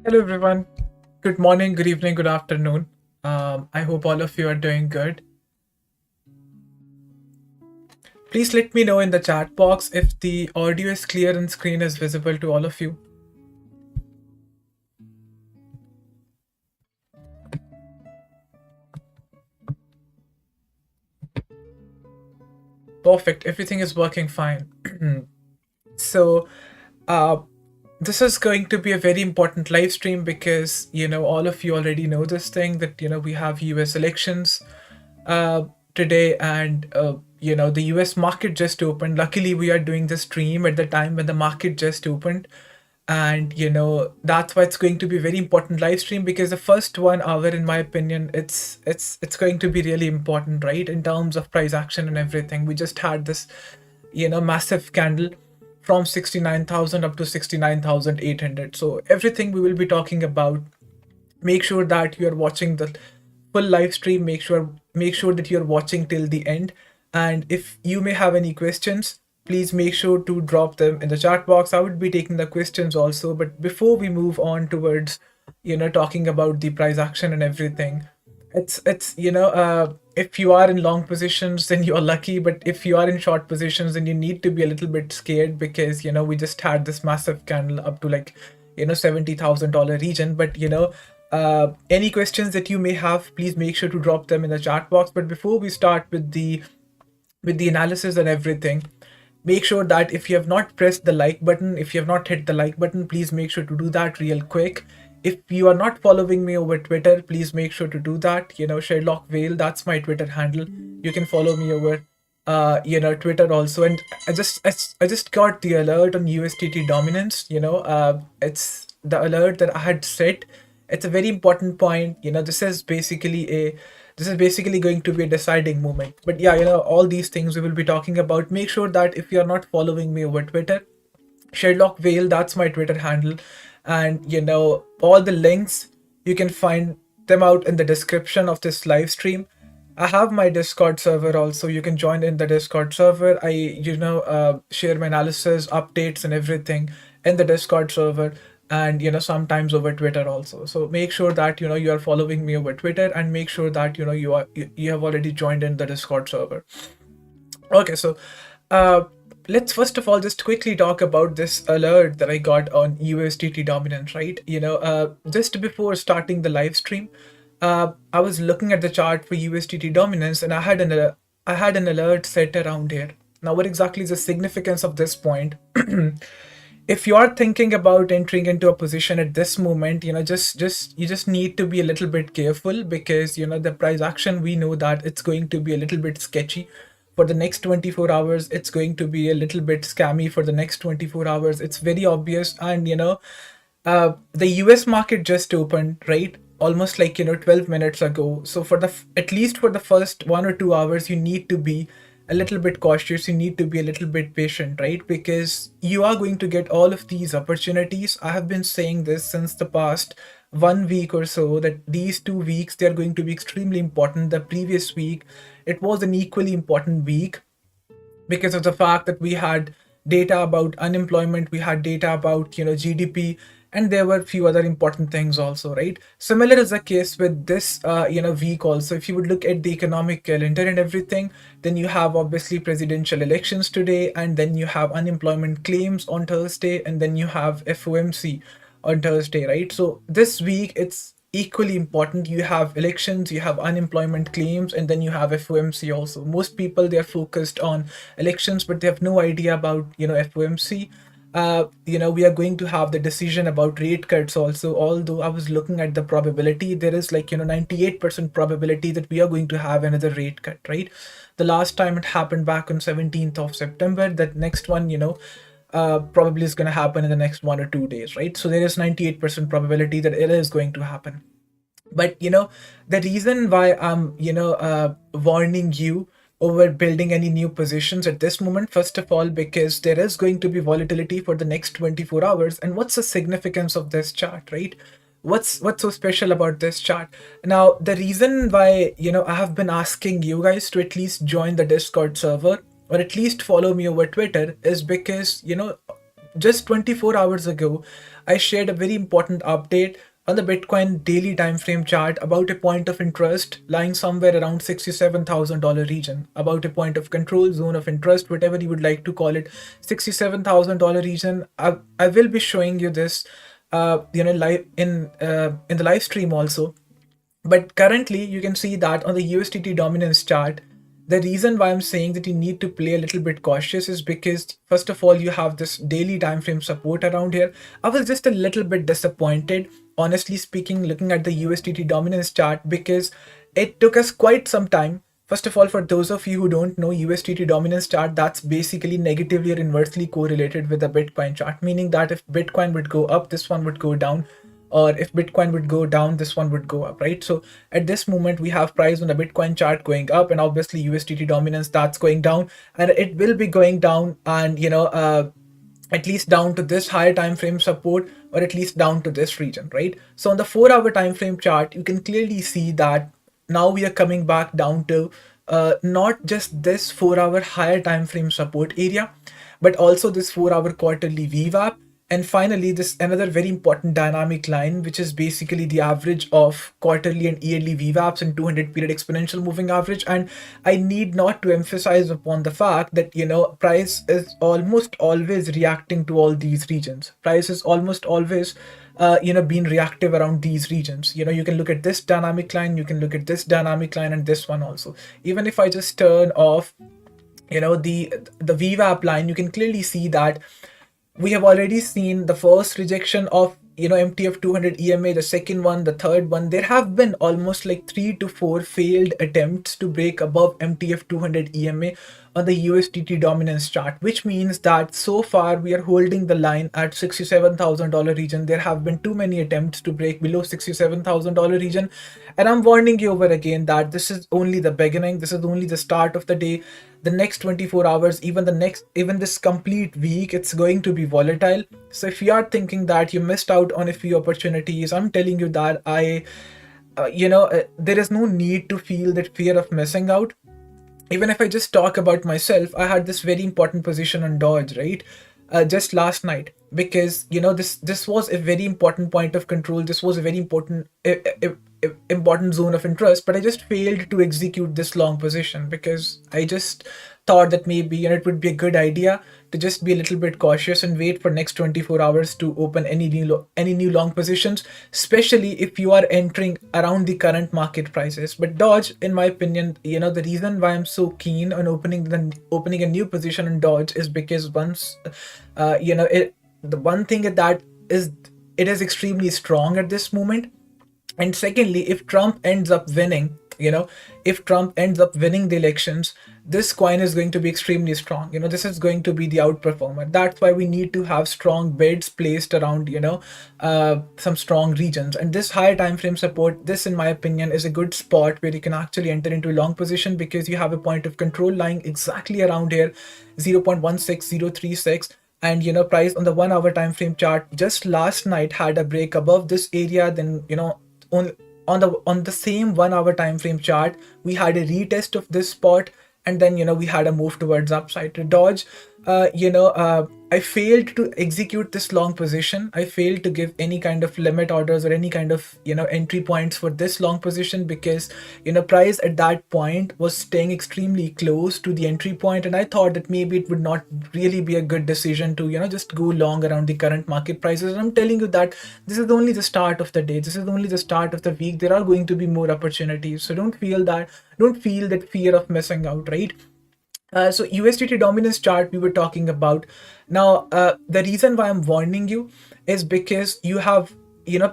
Hello, everyone. Good morning, good evening, good afternoon. I hope all of you are doing good. Please let me know in the chat box if the audio is clear and screen is visible to all of you. Perfect. Everything is working fine. So, uh, this is going to be a very important live stream because, all of you already know this thing that, we have US elections uh, today, and the US market just opened. Luckily, we are doing the stream at the time when the market just opened, and that's why it's going to be a very important live stream, because the first 1 hour, in my opinion, it's going to be really important, right, in terms of price action and everything. We just had this massive candle from 69,000 up to 69,800. So everything we will be talking about. Make sure that you are watching the full live stream. Make sure that you're watching till the end. And if you may have any questions, please make sure to drop them in the chat box. I would be taking the questions also. But before we move on towards talking about the price action and everything, it's if you are in long positions, then you're lucky, but if you are in short positions, then you need to be a little bit scared, because we just had this massive candle up to like $70,000 region. But any questions that you may have, please make sure to drop them in the chat box. But before we start with the analysis and everything, make sure that if you have not pressed the like button, if you have not hit the like button, please make sure to do that real quick. If you are not following me over Twitter, please make sure to do that. Sherlock Vale, that's my Twitter handle. You can follow me over Twitter also. And I just got the alert on USDT dominance. It's the alert that I had set. It's a very important point. This is basically going to be a deciding moment. But yeah, all these things we will be talking about. Make sure that if you're not following me over Twitter, Sherlock Vale, that's my Twitter handle. And all the links, you can find them out in the description of this live stream. I have my Discord server also. You can join in the Discord server. I share my analysis, updates, and everything in the Discord server, and sometimes over Twitter also. So make sure that you are following me over Twitter, and make sure that you have already joined in the Discord server. Okay, so uh, let's first of all just quickly talk about this alert that I got on USDT dominance, right? Just before starting the live stream, I was looking at the chart for USDT dominance, and I had an alert set around here. Now, what exactly is the significance of this point? If you are thinking about entering into a position at this moment, you just need to be a little bit careful, because the price action, we know that it's going to be a little bit sketchy for the next 24 hours. It's going to be a little bit scammy for the next 24 hours. It's very obvious. And the US market just opened, right, almost like 12 minutes ago. So for at least for the first 1 or 2 hours, you need to be a little bit cautious. You need to be a little bit patient, right, because you are going to get all of these opportunities. I have been saying this since the past 1 week or so, that these 2 weeks, they are going to be extremely important. The previous week, it was an equally important week, because of the fact that we had data about unemployment, we had data about GDP, and there were a few other important things also, right? Similar is the case with this week also. If you would look at the economic calendar and everything, then you have obviously presidential elections today, and then you have unemployment claims on Thursday, and then you have FOMC on Thursday, right? So this week, it's equally important. You have elections, you have unemployment claims, and then you have FOMC also. Most people, they are focused on elections, but they have no idea about FOMC. We are going to have the decision about rate cuts also. Although I was looking at the probability, there is like 98% probability that we are going to have another rate cut, right? The last time it happened back on 17th of September. That next one, probably is going to happen in the next 1 or 2 days, right? So there is 98% probability that it is going to happen. But the reason why I'm warning you over building any new positions at this moment, first of all, because there is going to be volatility for the next 24 hours. And what's the significance of this chart, right? What's so special about this chart? Now, the reason why I have been asking you guys to at least join the Discord server, or at least follow me over Twitter, is because just 24 hours ago, I shared a very important update on the Bitcoin daily time frame chart about a point of interest lying somewhere around $67,000 region, about a point of control, zone of interest, whatever you would like to call it, $67,000 region. I will be showing you this, live in the live stream also. But currently, you can see that on the USDT dominance chart, the reason why I'm saying that you need to play a little bit cautious is because, first of all, you have this daily time frame support around here. I was just a little bit disappointed, honestly speaking, looking at the USDT dominance chart, because it took us quite some time. First of all, for those of you who don't know, USDT dominance chart, that's basically negatively or inversely correlated with the Bitcoin chart, meaning that if Bitcoin would go up, this one would go down, or if Bitcoin would go down, this one would go up, right? So at this moment, we have price on the Bitcoin chart going up, and obviously USDT dominance, that's going down, and it will be going down, and at least down to this higher time frame support, or at least down to this region, right? So on the 4-hour time frame chart, you can clearly see that now we are coming back down to not just this 4-hour higher time frame support area, but also this 4-hour quarterly VWAP. And finally, this another very important dynamic line, which is basically the average of quarterly and yearly VWAPs and 200 period exponential moving average. And I need not to emphasize upon the fact that, price is almost always reacting to all these regions. Price is almost always, being reactive around these regions. You can look at this dynamic line, you can look at this dynamic line, and this one also. Even if I just turn off, the VWAP line, you can clearly see that we have already seen the first rejection of MTF 200 EMA, the second one, the third one. There have been almost like 3 to 4 failed attempts to break above MTF 200 EMA on the USDT dominance chart, which means that so far we are holding the line at $67,000 region. There have been too many attempts to break below $67,000 region, and I'm warning you over again that this is only the beginning. This is only the start of the day. The next 24 hours, even this complete week, it's going to be volatile. So if you are thinking that you missed out on a few opportunities, I'm telling you that there is no need to feel that fear of missing out. Even if I just talk about myself, I had this very important position on Dodge, right? Just last night, because this was a very important point of control. This was a very important zone of interest, but I just failed to execute this long position because I just thought that maybe it would be a good idea to just be a little bit cautious and wait for next 24 hours to open any new long positions, especially if you are entering around the current market prices. But Dodge, in my opinion, the reason why I'm so keen on opening a new position in Dodge is because once the one thing that is, it is extremely strong at this moment. And secondly, if Trump ends up winning, if Trump ends up winning the elections, this coin is going to be extremely strong. This is going to be the outperformer. That's why we need to have strong bids placed around, some strong regions. And this higher time frame support, this, in my opinion, is a good spot where you can actually enter into a long position because you have a point of control lying exactly around here, 0.16036. And price on the 1-hour time frame chart just last night had a break above this area. Then on the same 1-hour time frame chart, we had a retest of this spot, and then we had a move towards upside. To Dodge, I failed to execute this long position. I failed to give any kind of limit orders or any kind of entry points for this long position because price at that point was staying extremely close to the entry point, and I thought that maybe it would not really be a good decision to just go long around the current market prices. And I'm telling you that this is only the start of the day. This is only the start of the week. There are going to be more opportunities, so don't feel that fear of missing out, right? So USDT dominance chart we were talking about. Now, the reason why I'm warning you is because you have,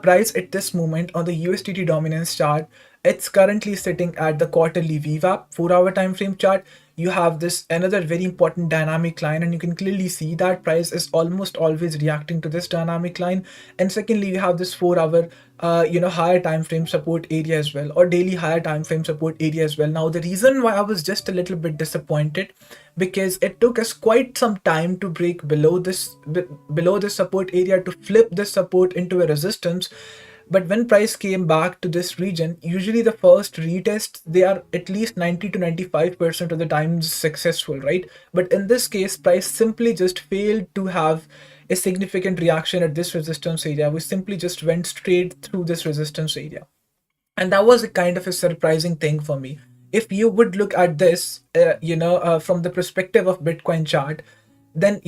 price at this moment on the USDT dominance chart, it's currently sitting at the quarterly VWAP 4-hour time frame chart. You have this another very important dynamic line, and you can clearly see that price is almost always reacting to this dynamic line. And secondly, you have this 4-hour higher time frame support area as well, or daily higher time frame support area as well. Now, the reason why I was just a little bit disappointed, because it took us quite some time to break below this support area, to flip this support into a resistance. But when price came back to this region, usually the first retests, they are at least 90 to 95% of the times successful, right? But in this case, price simply just failed to have a significant reaction at this resistance area. We simply just went straight through this resistance area. And that was a kind of a surprising thing for me. If you would look at this from the perspective of Bitcoin chart, then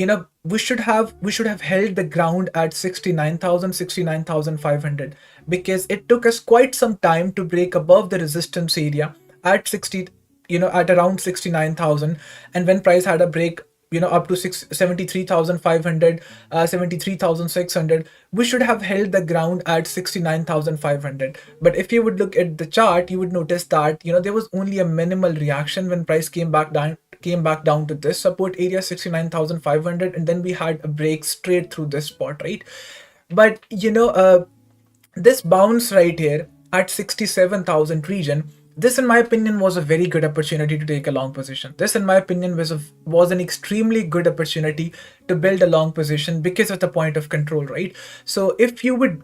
we should have held the ground at 69,000, 69,500, because it took us quite some time to break above the resistance area at 60, at around 69,000. And when price had a break, up to 73,500, 73,600, we should have held the ground at 69,500. But if you would look at the chart, you would notice that there was only a minimal reaction when price came back down to this support area 69,500, and then we had a break straight through this spot, right? But this bounce right here at 67,000 region, this in my opinion was a very good opportunity to take a long position. This in my opinion was an extremely good opportunity to build a long position because of the point of control, right? So if you would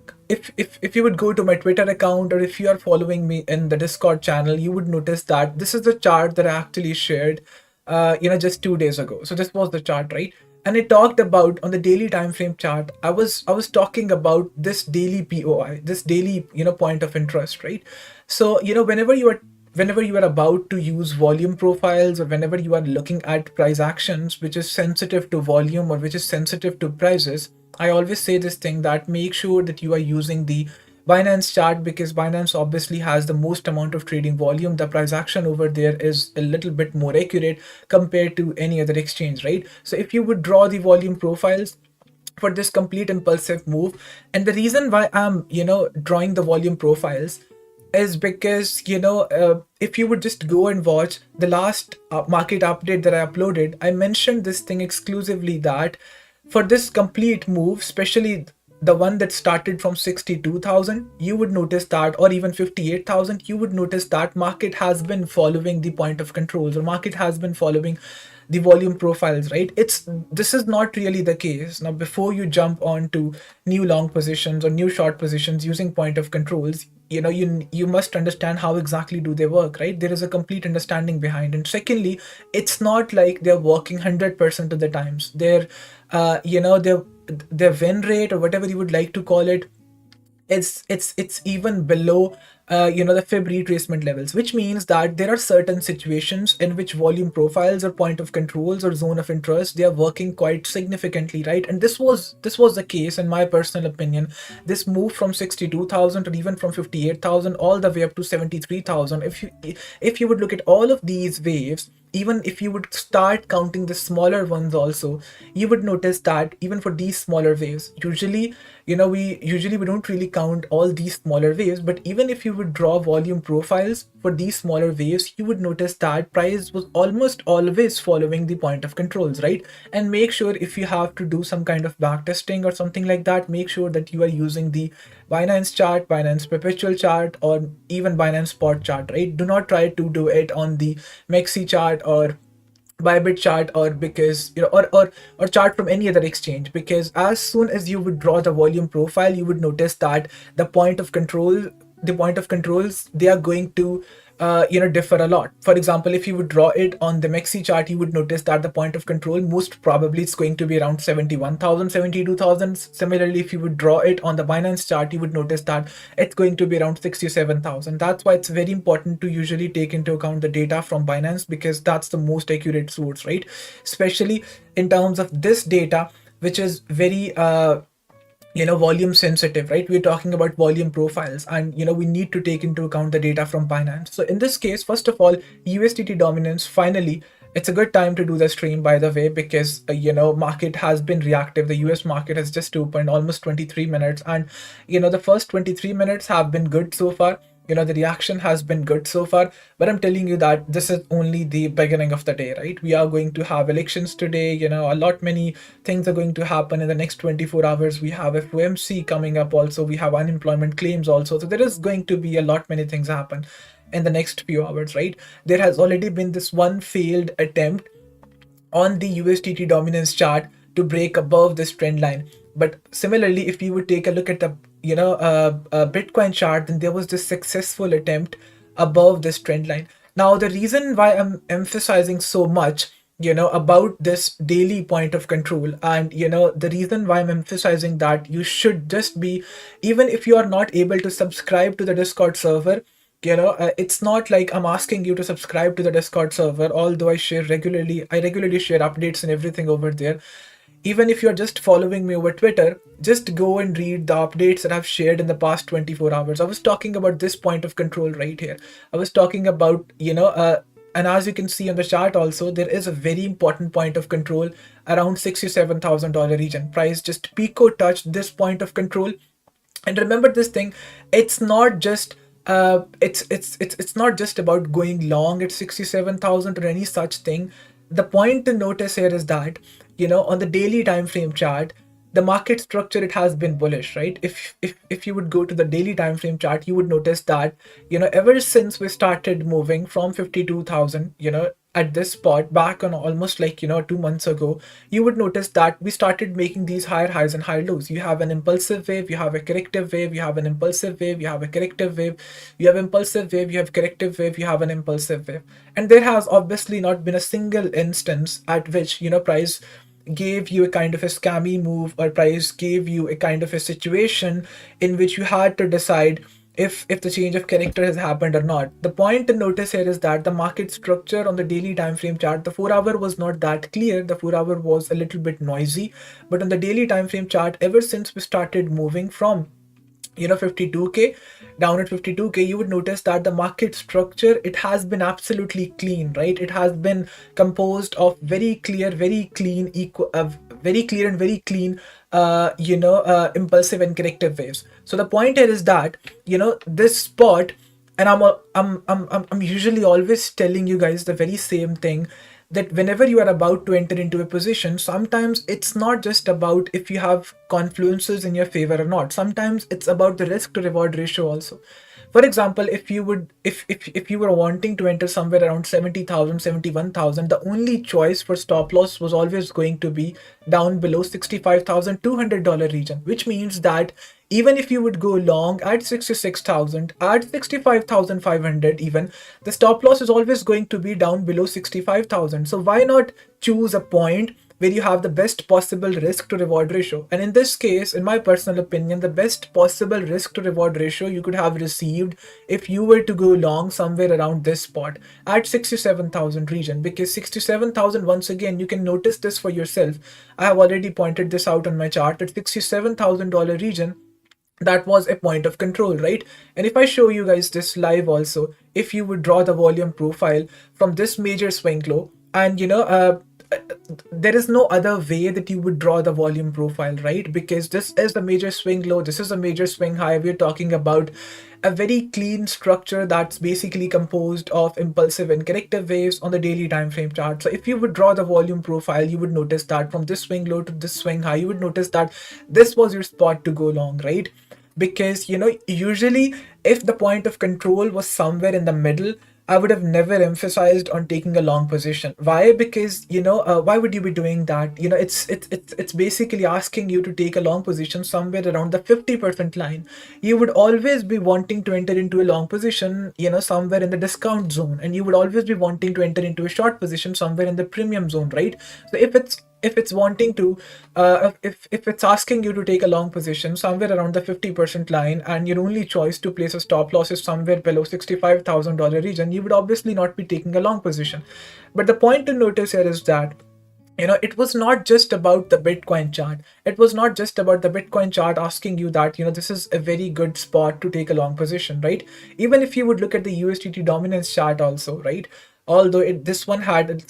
go to my Twitter account, or if you are following me in the Discord channel, you would notice that this is the chart that I actually shared just 2 days ago. So this was the chart, right? And it talked about, on the daily time frame chart, I was talking about this daily POI, this daily point of interest, right? So whenever you are about to use volume profiles, or whenever you are looking at price actions which is sensitive to volume or which is sensitive to prices, I always say this thing, that make sure that you are using the Binance chart, because Binance obviously has the most amount of trading volume. The price action over there is a little bit more accurate compared to any other exchange, right? So if you would draw the volume profiles for this complete impulsive move, and the reason why I'm drawing the volume profiles is because if you would just go and watch the last market update that I uploaded, I mentioned this thing exclusively, that for this complete move, especially the one that started from 62,000, you would notice that, or even 58,000, you would notice that market has been following the point of controls, or market has been following the volume profiles, right? This is not really the case. Now, before you jump on to new long positions or new short positions using point of controls, you must understand how exactly do they work, right? There is a complete understanding behind. And secondly, it's not like they're working 100% of the times. Their win rate, or whatever you would like to call it, it's even below the fib retracement levels, which means that there are certain situations in which volume profiles or point of controls or zone of interest, they are working quite significantly, right? And this was the case in my personal opinion. This move from 62,000, or even from 58,000 all the way up to 73,000, if you would look at all of these waves, even if you would start counting the smaller ones also, you would notice that even for these smaller waves, usually we don't really count all these smaller waves, but even if you would draw volume profiles for these smaller waves, you would notice that price was almost always following the point of controls, right? And make sure, if you have to do some kind of backtesting or something like that, make sure that you are using the Binance chart, Binance perpetual chart, or even Binance spot chart, right? Do not try to do it on the Mexi chart or Bybit chart, or because or chart from any other exchange, because as soon as you would draw the volume profile, you would notice that the point of controls, they are going to differ a lot. For example, if you would draw it on the Mexi chart, you would notice that the point of control most probably it's going to be around 71,000, 72,000. Similarly, if you would draw it on the Binance chart, you would notice that it's going to be around 67,000. That's why it's very important to usually take into account the data from Binance, because that's the most accurate source, right? Especially in terms of this data, which is very volume sensitive, right? We're talking about volume profiles, and we need to take into account the data from Binance. So in this case, first of all, USDT dominance, finally, it's a good time to do the stream, by the way, because market has been reactive. The US market has just opened almost 23 minutes, and the first 23 minutes have been good so far. The reaction has been good so far, but I'm telling you that this is only the beginning of the day, right? We are going to have elections today. A lot many things are going to happen in the next 24 hours. We have FOMC coming up also. We have unemployment claims also. So there is going to be a lot many things happen in the next few hours, right? There has already been this one failed attempt on the USDT dominance chart to break above this trend line. But similarly, if you would take a look at the Bitcoin chart, then there was this successful attempt above this trend line. Now, the reason why I'm emphasizing so much, about this daily point of control, and the reason why I'm emphasizing that you should just be, even if you are not able to subscribe to the Discord server, it's not like I'm asking you to subscribe to the Discord server, although I regularly share updates and everything over there. Even if you're just following me over Twitter, just go and read the updates that I've shared in the past 24 hours. I was talking about this point of control right here. I was talking about, and as you can see on the chart also, there is a very important point of control around $67,000 region. Price just Pico touched this point of control. And remember this thing, it's not just it's not just about going long at 67,000 or any such thing. The point to notice here is that, on the daily time frame chart, the market structure, it has been bullish, right? If you would go to the daily time frame chart, you would notice that, ever since we started moving from 52,000, at this spot back on almost like 2 months ago, you would notice that we started making these higher highs and higher lows. You have an impulsive wave, you have a corrective wave, you have an impulsive wave, you have a corrective wave, you have impulsive wave, you have corrective wave, you have an impulsive wave. And there has obviously not been a single instance at which, price gave you a kind of a scammy move, or price gave you a kind of a situation in which you had to decide if the change of character has happened or not. The point to notice here is that the market structure on the daily time frame chart, the 4 hour was not that clear. The 4 hour was a little bit noisy, but on the daily time frame chart, ever since we started moving from 52k down at 52k, you would notice that the market structure, it has been absolutely clean, right? It has been composed of very clear, very clean, very clear and very clean impulsive and corrective waves. So the point here is that, this spot, and I'm usually always telling you guys the very same thing, that whenever you are about to enter into a position, sometimes it's not just about if you have confluences in your favor or not. Sometimes it's about the risk to reward ratio also. For example, if you were wanting to enter somewhere around 70,000, 71,000, the only choice for stop loss was always going to be down below $65,200 region, which means that even if you would go long at 66,000, at 65,500 even, the stop loss is always going to be down below 65,000. So why not choose a point where you have the best possible risk to reward ratio? And in this case, in my personal opinion, the best possible risk to reward ratio you could have received if you were to go long somewhere around this spot at 67,000 region, because 67,000, once again, you can notice this for yourself. I have already pointed this out on my chart at $67,000 region. That was a point of control, right? And if I show you guys this live also, if you would draw the volume profile from this major swing low, and there is no other way that you would draw the volume profile, right? Because this is the major swing low, this is a major swing high. We're talking about a very clean structure that's basically composed of impulsive and corrective waves on the daily time frame chart. So if you would draw the volume profile, you would notice that from this swing low to this swing high, you would notice that this was your spot to go long, right? Because usually if the point of control was somewhere in the middle, I would have never emphasized on taking a long position. Why? Because why would you be doing that? It's basically asking you to take a long position somewhere around the 50% line. You would always be wanting to enter into a long position, somewhere in the discount zone, and you would always be wanting to enter into a short position somewhere in the premium zone, right? So if it's wanting to if it's asking you to take a long position somewhere around the 50% line, and your only choice to place a stop loss is somewhere below $65,000 region, you would obviously not be taking a long position. But the point to notice here is that it was not just about the Bitcoin chart. It was not just about the Bitcoin chart asking you that, this is a very good spot to take a long position, right? Even if you would look at the USDT dominance chart also, right? Although this one had a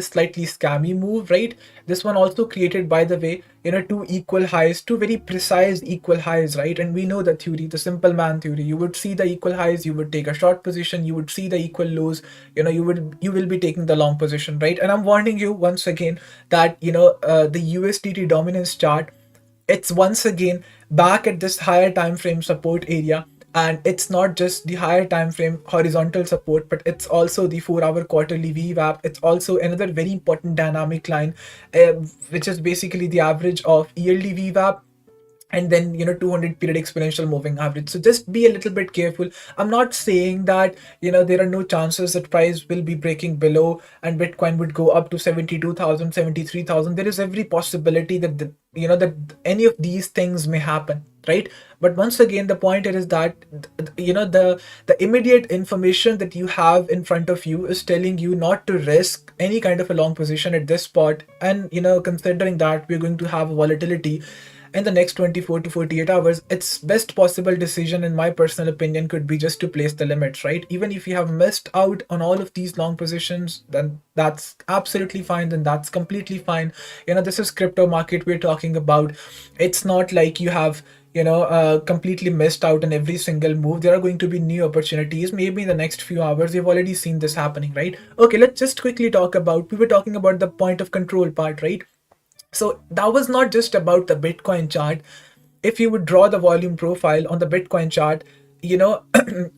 slightly scammy move, right? This one also created, by the way, two equal highs, two very precise equal highs, right? And we know the theory, the simple man theory. You would see the equal highs, you would take a short position. You would see the equal lows, you will be taking the long position, right? And I'm warning you once again that the USDT dominance chart, it's once again back at this higher time frame support area. And it's not just the higher time frame horizontal support, but it's also the 4-hour quarterly VWAP. It's also another very important dynamic line, which is basically the average of yearly VWAP and then 200 period exponential moving average. So just be a little bit careful. I'm not saying that there are no chances that price will be breaking below and Bitcoin would go up to 72,000, 73,000. There is every possibility that that any of these things may happen, right? But once again, the point here is that the immediate information that you have in front of you is telling you not to risk any kind of a long position at this spot. And considering that we're going to have volatility in the next 24 to 48 hours, its best possible decision, in my personal opinion, could be just to place the limits, right? Even if you have missed out on all of these long positions, then that's absolutely fine. Then that's completely fine. This is crypto market we're talking about. It's not like you have completely missed out on every single move. There are going to be new opportunities maybe in the next few hours. We've already seen this happening, right? Okay, let's just quickly talk about, we were talking about the point of control part, right? So that was not just about the Bitcoin chart. If you would draw the volume profile on the Bitcoin chart,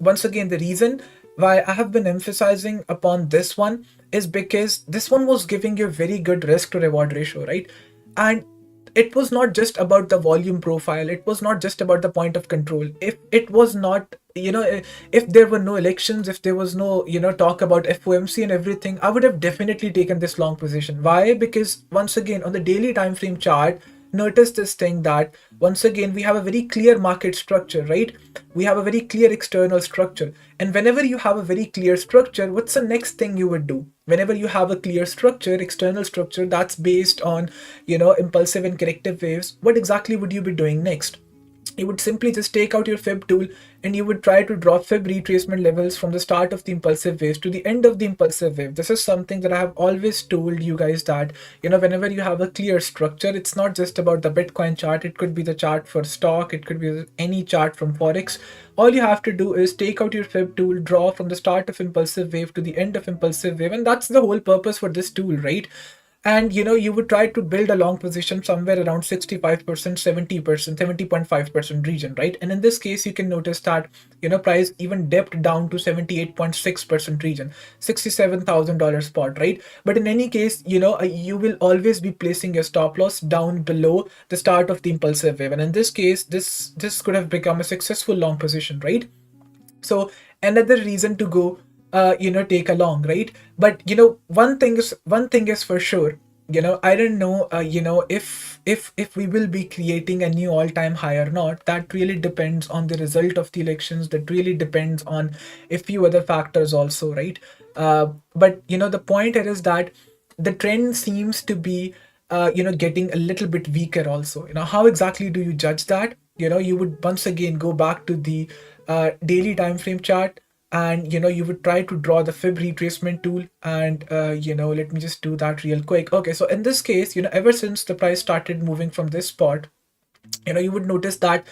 once again, the reason why I have been emphasizing upon this one is because this one was giving you a very good risk to reward ratio, right? And it was not just about the volume profile. It was not just about the point of control. If it was not, if there were no elections, if there was no, talk about FOMC and everything, I would have definitely taken this long position. Why? Because once again, on the daily time frame chart, notice this thing that once again we have a very clear market structure, right? We have a very clear external structure, and whenever you have a very clear structure, what's the next thing you would do? Whenever you have a clear structure, external structure that's based on impulsive and corrective waves, what exactly would you be doing next? You would simply just take out your Fib tool and you would try to draw Fib retracement levels from the start of the impulsive waves to the end of the impulsive wave. This is something that I have always told you guys, that whenever you have a clear structure, it's not just about the Bitcoin chart. It could be the chart for stock, it could be any chart from Forex. All you have to do is take out your Fib tool, draw from the start of impulsive wave to the end of impulsive wave, and that's the whole purpose for this tool, right? And you would try to build a long position somewhere around 65%, 70%, 70.5% region, right? And in this case, you can notice that price even dipped down to 78.6% region, $67,000 spot, right? But in any case, you will always be placing your stop loss down below the start of the impulsive wave, and in this case, this could have become a successful long position, right? So another reason to go take a long, right? But one thing is for sure, I don't know if we will be creating a new all-time high or not. That really depends on the result of the elections. That really depends on a few other factors also, right? But the point here is that the trend seems to be getting a little bit weaker also. How exactly do you judge that? You would once again go back to the daily time frame chart, and you would try to draw the Fib retracement tool, and let me just do that real quick. Okay, so in this case, ever since the price started moving from this spot, you would notice that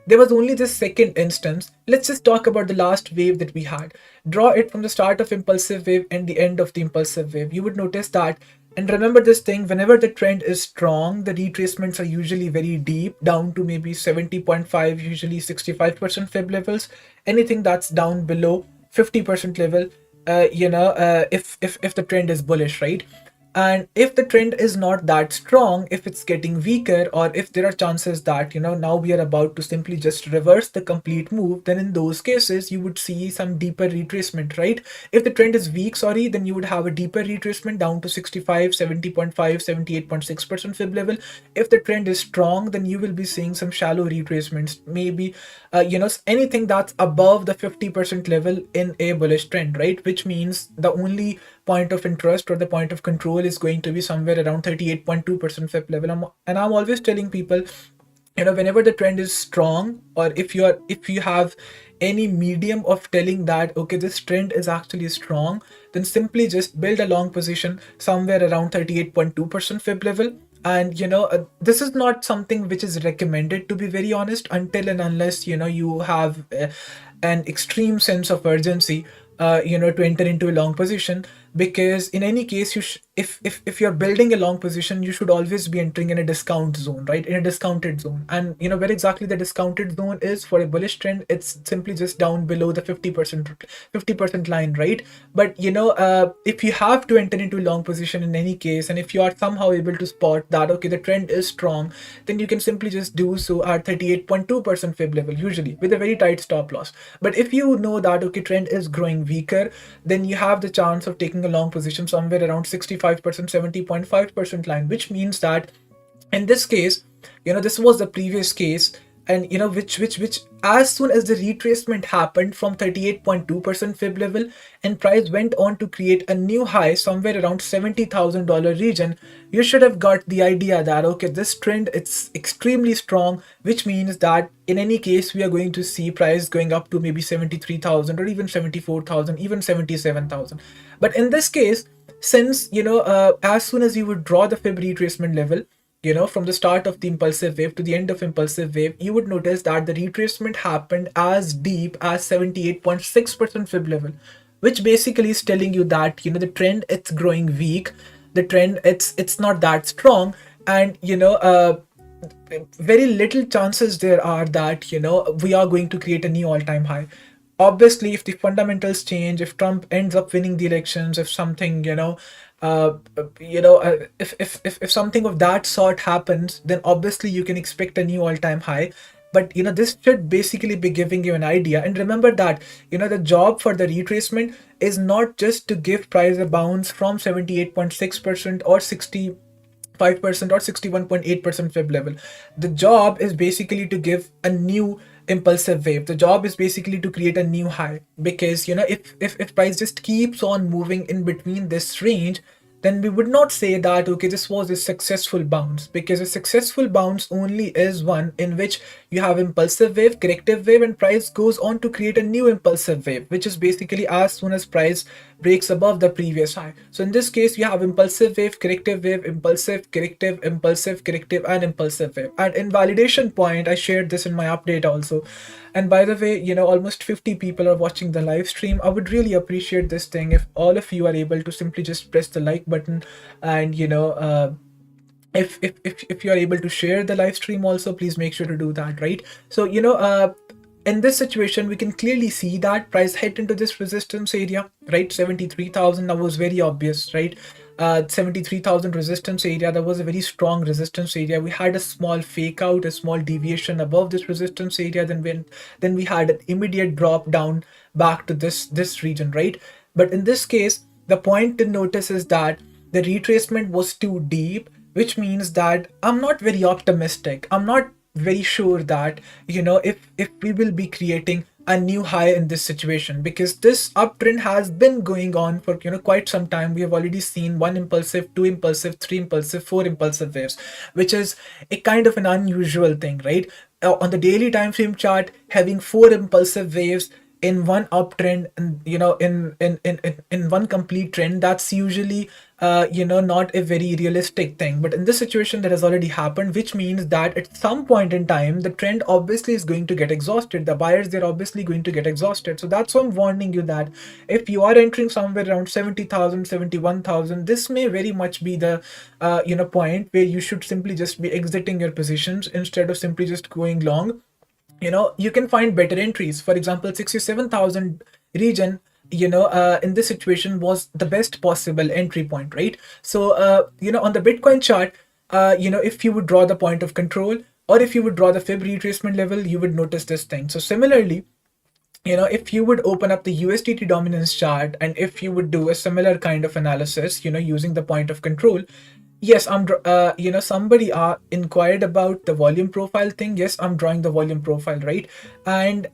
there was only this second instance. Let's just talk about the last wave that we had. Draw it from the start of impulsive wave and the end of the impulsive wave. You would notice that, and remember this thing, whenever the trend is strong, the retracements are usually very deep, down to maybe 70.5, usually 65% Fib levels. Anything that's down below 50% level, if the trend is bullish, right? And if the trend is not that strong, if it's getting weaker, or if there are chances that now we are about to simply just reverse the complete move, then in those cases you would see some deeper retracement, right? If the trend is weak, sorry, then you would have a deeper retracement down to 65, 70.5, 78.6% Fib level. If the trend is strong, then you will be seeing some shallow retracements, maybe anything that's above the 50% level in a bullish trend, right? Which means the only point of interest or the point of control is going to be somewhere around 38.2% Fib level. And I'm always telling people, whenever the trend is strong, or if you have any medium of telling that okay, this trend is actually strong, then simply just build a long position somewhere around 38.2% Fib level. And this is not something which is recommended, to be very honest, until and unless you have an extreme sense of urgency to enter into a long position. Because in any case, if you're building a long position, you should always be entering in a discount zone, right? In a discounted zone. And where exactly the discounted zone is for a bullish trend, it's simply just down below the 50% line, right? But if you have to enter into a long position in any case, and if you are somehow able to spot that okay, the trend is strong, then you can simply just do so at 38.2% fib level, usually with a very tight stop loss. But if you know that okay, trend is growing weaker, then you have the chance of taking a long position somewhere around 65%, 70.5% line, which means that in this case, this was the previous case, and which as soon as the retracement happened from 38.2% fib level, and price went on to create a new high somewhere around $70,000 region, you should have got the idea that okay, this trend, it's extremely strong, which means that in any case we are going to see price going up to maybe 73,000 or even 74,000, even 77,000. But in this case, since as soon as you would draw the fib retracement level, from the start of the impulsive wave to the end of impulsive wave, you would notice that the retracement happened as deep as 78.6% fib level, which basically is telling you that the trend, it's growing weak, the trend, it's not that strong, and very little chances there are that we are going to create a new all-time high. Obviously, if the fundamentals change, if Trump ends up winning the elections, if something if something of that sort happens, then obviously you can expect a new all-time high. But this should basically be giving you an idea. And remember that the job for the retracement is not just to give price a bounce from 78.6% or 65% or 61.8% fib level. The job is basically to give a new impulsive wave. The job is basically to create a new high, because if price just keeps on moving in between this range, then we would not say that okay, this was a successful bounce, because a successful bounce only is one in which you have impulsive wave, corrective wave, and price goes on to create a new impulsive wave, which is basically as soon as price breaks above the previous high. So in this case, you have impulsive wave, impulsive, corrective, and impulsive wave. And in validation point, I shared this in my update also. And by the way, almost 50 people are watching the live stream. I would really appreciate this thing if all of you are able to simply just press the like button, and if you are able to share the live stream also, please make sure to do that, right? So in this situation, we can clearly see that price hit into this resistance area, right? 73,000, that was very obvious, right? 73,000 resistance area, that was a very strong resistance area. We had a small fake out, a small deviation above this resistance area, then we had an immediate drop down back to this region, right? But in this case, the point to notice is that the retracement was too deep, which means that I'm not very optimistic. I'm not very sure that if we will be creating a new high in this situation, because this uptrend has been going on for quite some time. We have already seen 1 impulsive, 2 impulsive, 3 impulsive, 4 impulsive waves, which is a kind of an unusual thing, right? On the daily time frame chart, having 4 impulsive waves in one uptrend, and in one complete trend, that's usually not a very realistic thing. But in this situation, that has already happened, which means that at some point in time, the trend obviously is going to get exhausted. The buyers, they're obviously going to get exhausted. So that's why I'm warning you that if you are entering somewhere around 70,000, 71,000, this may very much be the point where you should simply just be exiting your positions instead of simply just going long. You can find better entries. For example, 67,000 region, in this situation was the best possible entry point, right? So, on the Bitcoin chart, if you would draw the point of control, or if you would draw the fib retracement level, you would notice this thing. So similarly, if you would open up the USDT dominance chart, and if you would do a similar kind of analysis, using the point of control, yes, somebody inquired about the volume profile thing. Yes, I'm drawing the volume profile, right? And,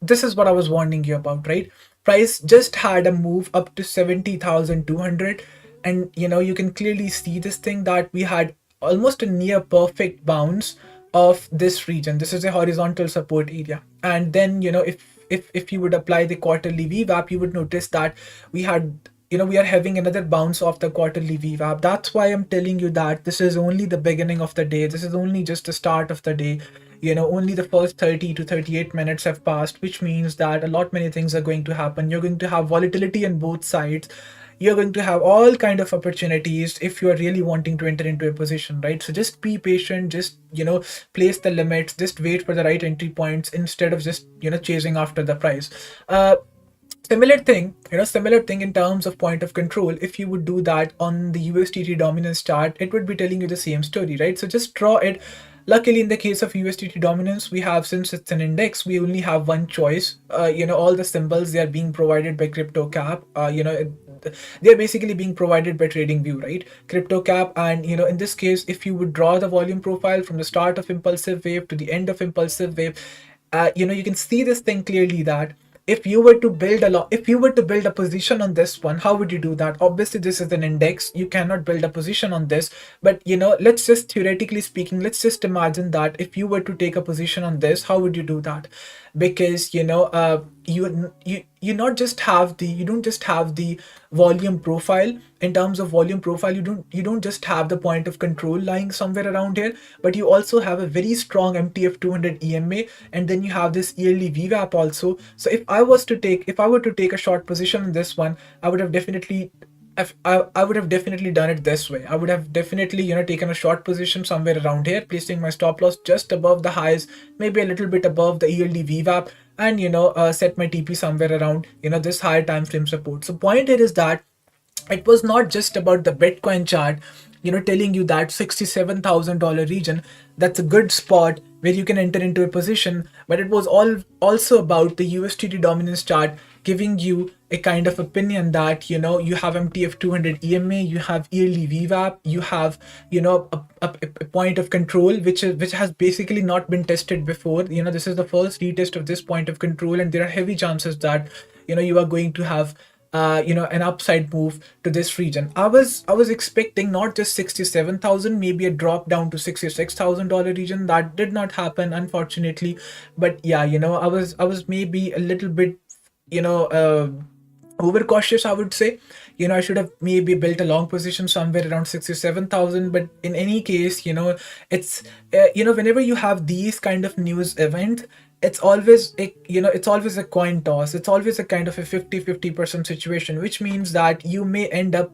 this is what I was warning you about, right? Price just had a move up to 70,200. And, you can clearly see this thing that we had almost a near perfect bounce of this region. This is a horizontal support area. And then, if you would apply the quarterly VWAP, you would notice that we are having another bounce off the quarterly VWAP. That's why I'm telling you that this is only the beginning of the day. This is only just the start of the day. Only the first 30 to 38 minutes have passed, which means that many things are going to happen. You're going to have volatility on both sides. you're going to have all kind of opportunities if you are really wanting to enter into a position, right? So just be patient, just place the limits, just wait for the right entry points instead of just chasing after the price. Similar thing in terms of point of control. If you would do that on the USDT dominance chart, it would be telling you the same story, right? So just draw it. Luckily, in the case of USDT dominance, we have, since it's an index, we only have one choice. All the symbols, they are being provided by CryptoCap. They're basically being provided by TradingView, right? CryptoCap, and in this case, if you would draw the volume profile from the start of impulsive wave to the end of impulsive wave, you can see this thing clearly, that if you were to build a position on this one, how would you do that? Obviously, this is an index, you cannot build a position on this. But let's just, theoretically speaking, let's just imagine that if you were to take a position on this, how would you do that? Because you don't just have the volume profile. In terms of volume profile, you don't just have the point of control lying somewhere around here, but you also have a very strong MTF 200 EMA, and then you have this yearly VWAP also. So if I were to take a short position on this one, I would have definitely done it this way. I would have definitely, taken a short position somewhere around here, placing my stop loss just above the highs, maybe a little bit above the yearly VWAP, and set my TP somewhere around this higher time frame support. So point here is that it was not just about the Bitcoin chart, telling you that $67,000 region, that's a good spot where you can enter into a position, but it was also about the USDT dominance chart, giving you a kind of opinion that you have MTF 200 EMA, you have yearly VWAP, you have a point of control which has basically not been tested before. This is the first retest of this point of control, and there are heavy chances that you are going to have an upside move to this region. I was expecting not just 67,000, maybe a drop down to $66,000 region. That did not happen, unfortunately. But yeah, I was maybe a little bit overcautious, I would say. I should have maybe built a long position somewhere around 67,000. But in any case, it's whenever you have these kind of news event, it's always a coin toss. It's always a kind of a 50-50% situation, which means that you may end up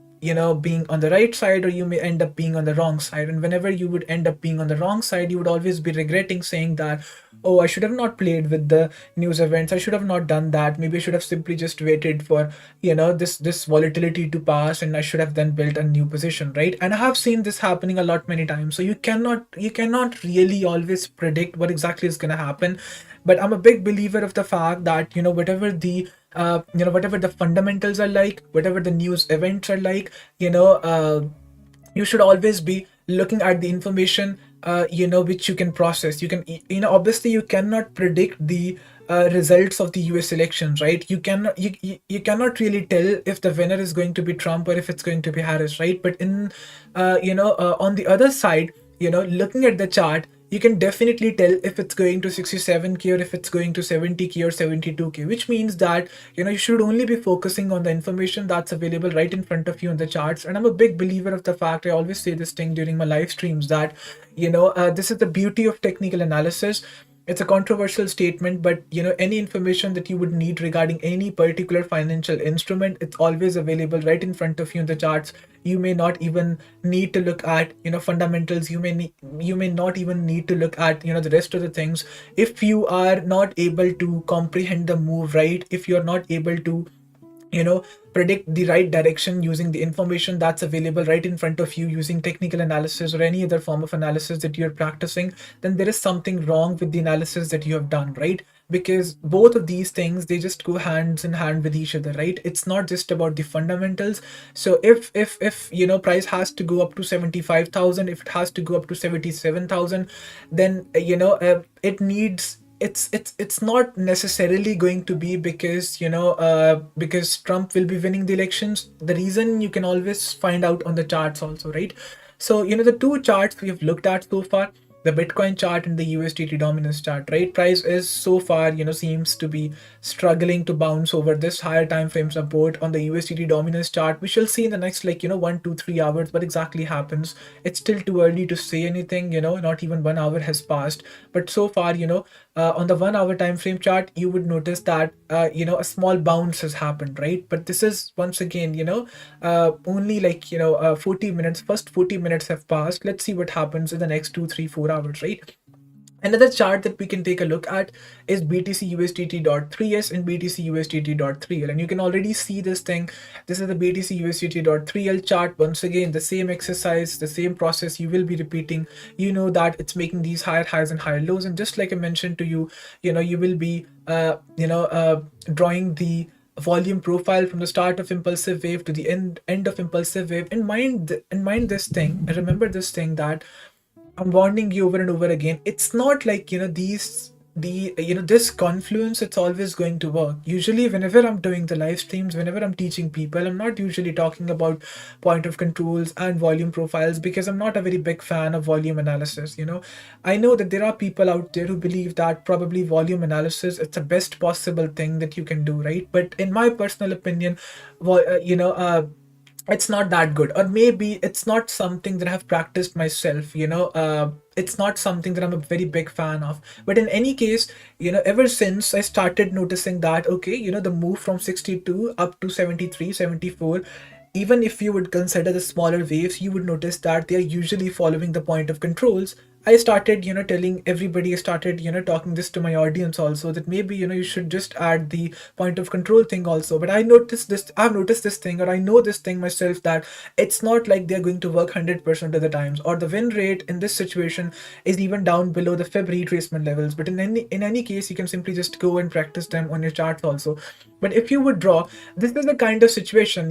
being on the right side, or you may end up being on the wrong side. And whenever you would end up being on the wrong side, you would always be regretting, saying that, oh, I should have not played with the news events, I should have not done that, maybe I should have simply just waited for this volatility to pass, and I should have then built a new position, right? And I have seen this happening a lot, many times. So you cannot really always predict what exactly is going to happen. But I'm a big believer of the fact that whatever the fundamentals are like, whatever the news events are like, you should always be looking at the information which you can process. You can, obviously you cannot predict the results of the US elections, right? You cannot really tell if the winner is going to be Trump or if it's going to be Harris, right? But in on the other side, looking at the chart, you can definitely tell if it's going to 67K or if it's going to 70K or 72K, which means that you should only be focusing on the information that's available right in front of you on the charts. And I'm a big believer of the fact, I always say this thing during my live streams, that this is the beauty of technical analysis. It's a controversial statement, but any information that you would need regarding any particular financial instrument, it's always available right in front of you in the charts. You may not even need to look at fundamentals. You may not even need to look at the rest of the things. If you are not able to comprehend the move, right? If you're not able to predict the right direction using the information that's available right in front of you using technical analysis or any other form of analysis that you're practicing, then there is something wrong with the analysis that you have done, right? Because both of these things, they just go hands in hand with each other, right? It's not just about the fundamentals. So if price has to go up to 75,000, if it has to go up to 77,000, then it needs, it's not necessarily going to be because because Trump will be winning the elections. The reason you can always find out on the charts also, right? So the two charts we have looked at so far, the Bitcoin chart and the USDT dominance chart, right? Price is so far, seems to be struggling to bounce over this higher time frame support on the USDT dominance chart. We shall see in the next, 1 2 3 hours what exactly happens. It's still too early to say anything, not even 1 hour has passed. But so far, on the 1 hour time frame chart, you would notice that, a small bounce has happened, right? But this is once again, only 40 minutes, first 40 minutes have passed. Let's see what happens in the next 2 3 4 hours, right? Another chart that we can take a look at is BTC USDT.3S and BTC USDT.3L. And you can already see this thing. This is the BTC USDT.3L chart. Once again, the same exercise, the same process you will be repeating. You know that it's making these higher highs and higher lows. And just like I mentioned to you, you will be, drawing the volume profile from the start of impulsive wave to the end of impulsive wave. And mind this thing, and remember this thing, that I'm warning you over and over again. It's not like, this confluence, it's always going to work. Usually, whenever I'm doing the live streams, whenever I'm teaching people, I'm not usually talking about point of controls and volume profiles because I'm not a very big fan of volume analysis. I know that there are people out there who believe that probably volume analysis, it's the best possible thing that you can do, right? But in my personal opinion, it's not that good, or maybe it's not something that I've practiced myself. It's not something that I'm a very big fan of. But in any case, ever since I started noticing that, okay, the move from 62 up to 73 74, even if you would consider the smaller waves, you would notice that they are usually following the point of controls. I started, telling everybody, I started, talking this to my audience also, that maybe, you should just add the point of control thing also. But I've noticed this thing, or I know this thing myself, that it's not like they're going to work 100% of the times, or the win rate in this situation is even down below the Fib retracement levels. But in any case, you can simply just go and practice them on your charts also. But if you would draw, this is the kind of situation,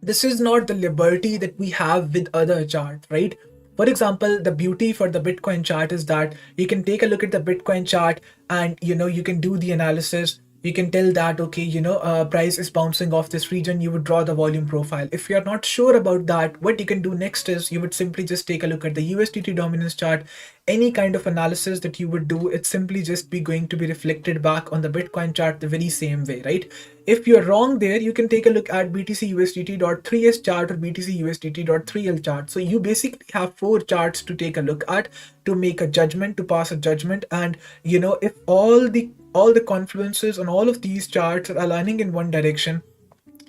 this is not the liberty that we have with other charts, right? For example, the beauty for the Bitcoin chart is that you can take a look at the Bitcoin chart and, you can do the analysis. You can tell that, okay, price is bouncing off this region. You would draw the volume profile. If you're not sure about that, what you can do next is you would simply just take a look at the USDT dominance chart. Any kind of analysis that you would do, it's simply just be going to be reflected back on the Bitcoin chart the very same way, right? If you're wrong there, you can take a look at BTC USDT.3S chart or BTC USDT.3L chart. So you basically have 4 charts to take a look at to make a judgment, to pass a judgment. And if all the confluences on all of these charts are aligning in one direction,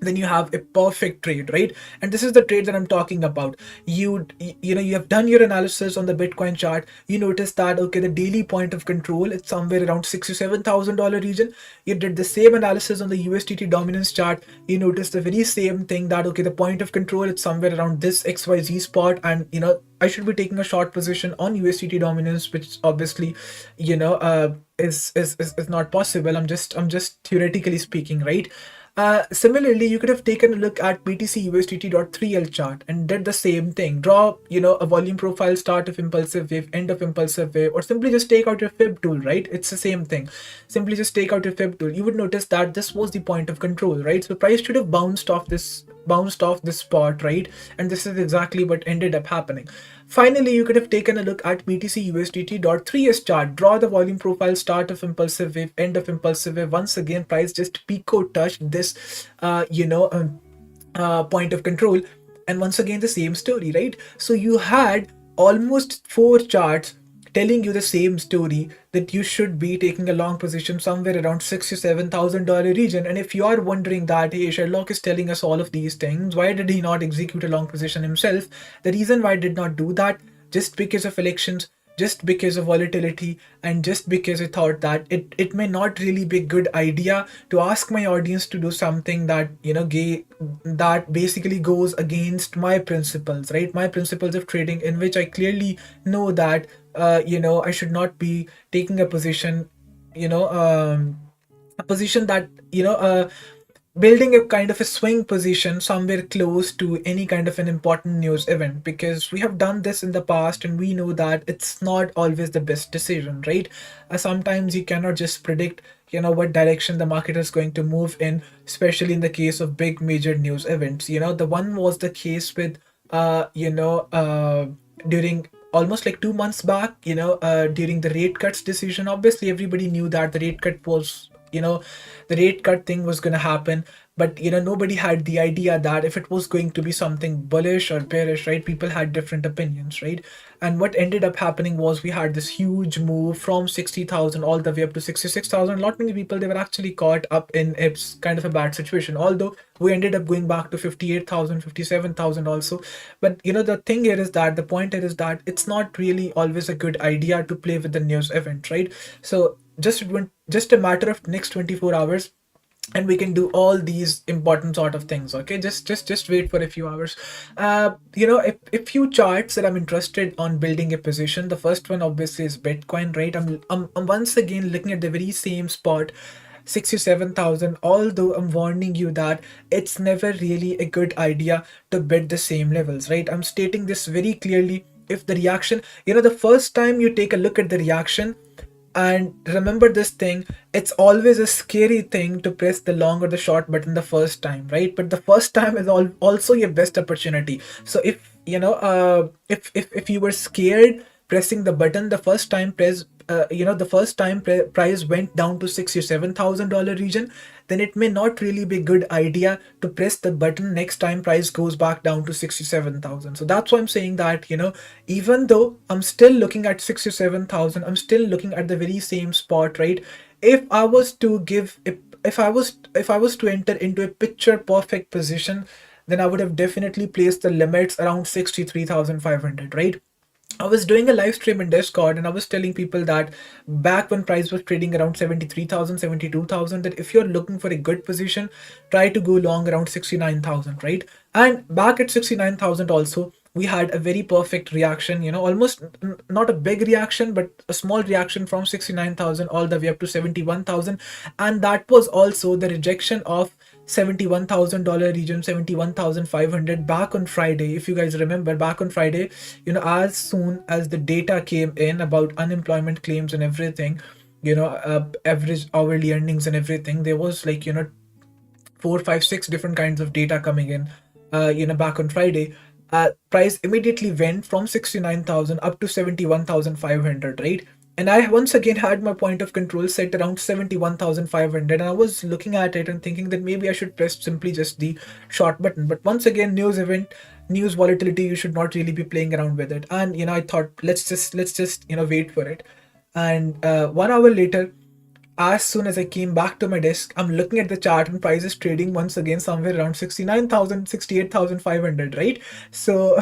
then you have a perfect trade, right? And this is the trade that I'm talking about. You have done your analysis on the Bitcoin chart. You notice that, okay, the daily point of control, it's somewhere around $67,000 region. You did the same analysis on the USDT dominance chart. You notice the very same thing, that, okay, the point of control, it's somewhere around this XYZ spot. And I should be taking a short position on USDT dominance, which obviously, is not possible. I'm just theoretically speaking, right? Similarly, you could have taken a look at BTC USDT.3L chart and did the same thing. Draw, a volume profile, start of impulsive wave, end of impulsive wave, or simply just take out your Fib tool, right? It's the same thing. Simply just take out your Fib tool. You would notice that this was the point of control, right? So price should have bounced off this spot, right? And this is exactly what ended up happening. Finally, you could have taken a look at BTC USDT.3S chart. Draw the volume profile, start of impulsive wave, end of impulsive wave. Once again, price just pico touched this, point of control. And once again, the same story, right? So you had almost 4 charts telling you the same story, that you should be taking a long position somewhere around $67,000 region. And if you are wondering that, hey, Sherlock is telling us all of these things, why did he not execute a long position himself? The reason why I did not do that, just because of elections, just because of volatility, and just because I thought that it may not really be a good idea to ask my audience to do something that, that basically goes against my principles, right? My principles of trading, in which I clearly know that, I should not be taking a position, a position that, building a kind of a swing position somewhere close to any kind of an important news event, because we have done this in the past and we know that it's not always the best decision, right? Sometimes you cannot just predict, what direction the market is going to move in, especially in the case of big major news events. The one was the case with during almost like 2 months back, during the rate cuts decision. Obviously everybody knew that the rate cut was, the rate cut thing was going to happen, but nobody had the idea that if it was going to be something bullish or bearish, right? People had different opinions, right? And what ended up happening was we had this huge move from 60,000 all the way up to 66,000. A lot many people, they were actually caught up in it's kind of a bad situation, although we ended up going back to 58,000, 57,000 also. But the thing here is that the point here is that it's not really always a good idea to play with the news event, right? So just a matter of next 24 hours and we can do all these important sort of things. Okay, just wait for a few hours. A few charts that I'm interested on building a position. The first one obviously is Bitcoin, right? I'm once again looking at the very same spot, 67,000, although I'm warning you that it's never really a good idea to bid the same levels, right? I'm stating this very clearly. If the reaction, the first time you take a look at the reaction, and remember this thing, it's always a scary thing to press the long or the short button the first time, right? But the first time is also your best opportunity. So if if you were scared pressing the button the first time, price went down to $67,000 region, then it may not really be a good idea to press the button next time price goes back down to 67,000. So that's why I'm saying that, even though I'm still looking at 67,000, I'm still looking at the very same spot, right? If I was to if I was to enter into a picture perfect position, then I would have definitely placed the limits around 63,500, right? I was doing a live stream in Discord and I was telling people that back when price was trading around 73,000, 72,000, that if you're looking for a good position, try to go long around 69,000, right? And back at 69,000 also, we had a very perfect reaction, almost not a big reaction, but a small reaction from 69,000 all the way up to 71,000. And that was also the rejection of $71,000 region, 71,500 back on Friday. If you guys remember, back on Friday, as soon as the data came in about unemployment claims and everything, average hourly earnings and everything, there was like, four, five, six different kinds of data coming in, back on Friday. Price immediately went from 69,000 up to 71,500, right? And I once again had my point of control set around 71,500, and I was looking at it and thinking that maybe I should press simply just the short button. But once again, news event, news volatility, you should not really be playing around with it. And I thought let's just wait for it. And 1 hour later, as soon as I came back to my desk, I'm looking at the chart and price is trading once again somewhere around 69,000, 68,500, right? So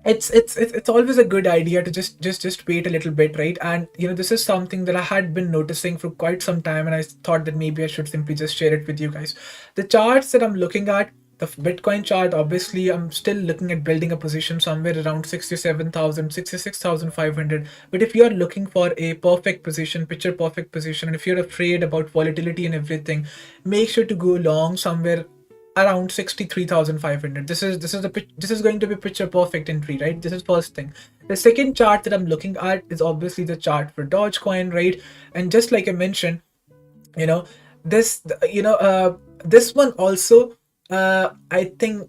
it's always a good idea to just wait a little bit, right? And this is something that I had been noticing for quite some time, and I thought that maybe I should simply just share it with you guys. The charts that I'm looking at, the Bitcoin chart, obviously I'm still looking at building a position somewhere around 67,000, 66,500. But if you're looking for a perfect position, picture perfect position, and if you're afraid about volatility and everything, make sure to go long somewhere around 63,500. This is going to be picture perfect entry, right? This is first thing. The second chart that I'm looking at is obviously the chart for Dogecoin, right? And just like I mentioned, you know this this one also, I think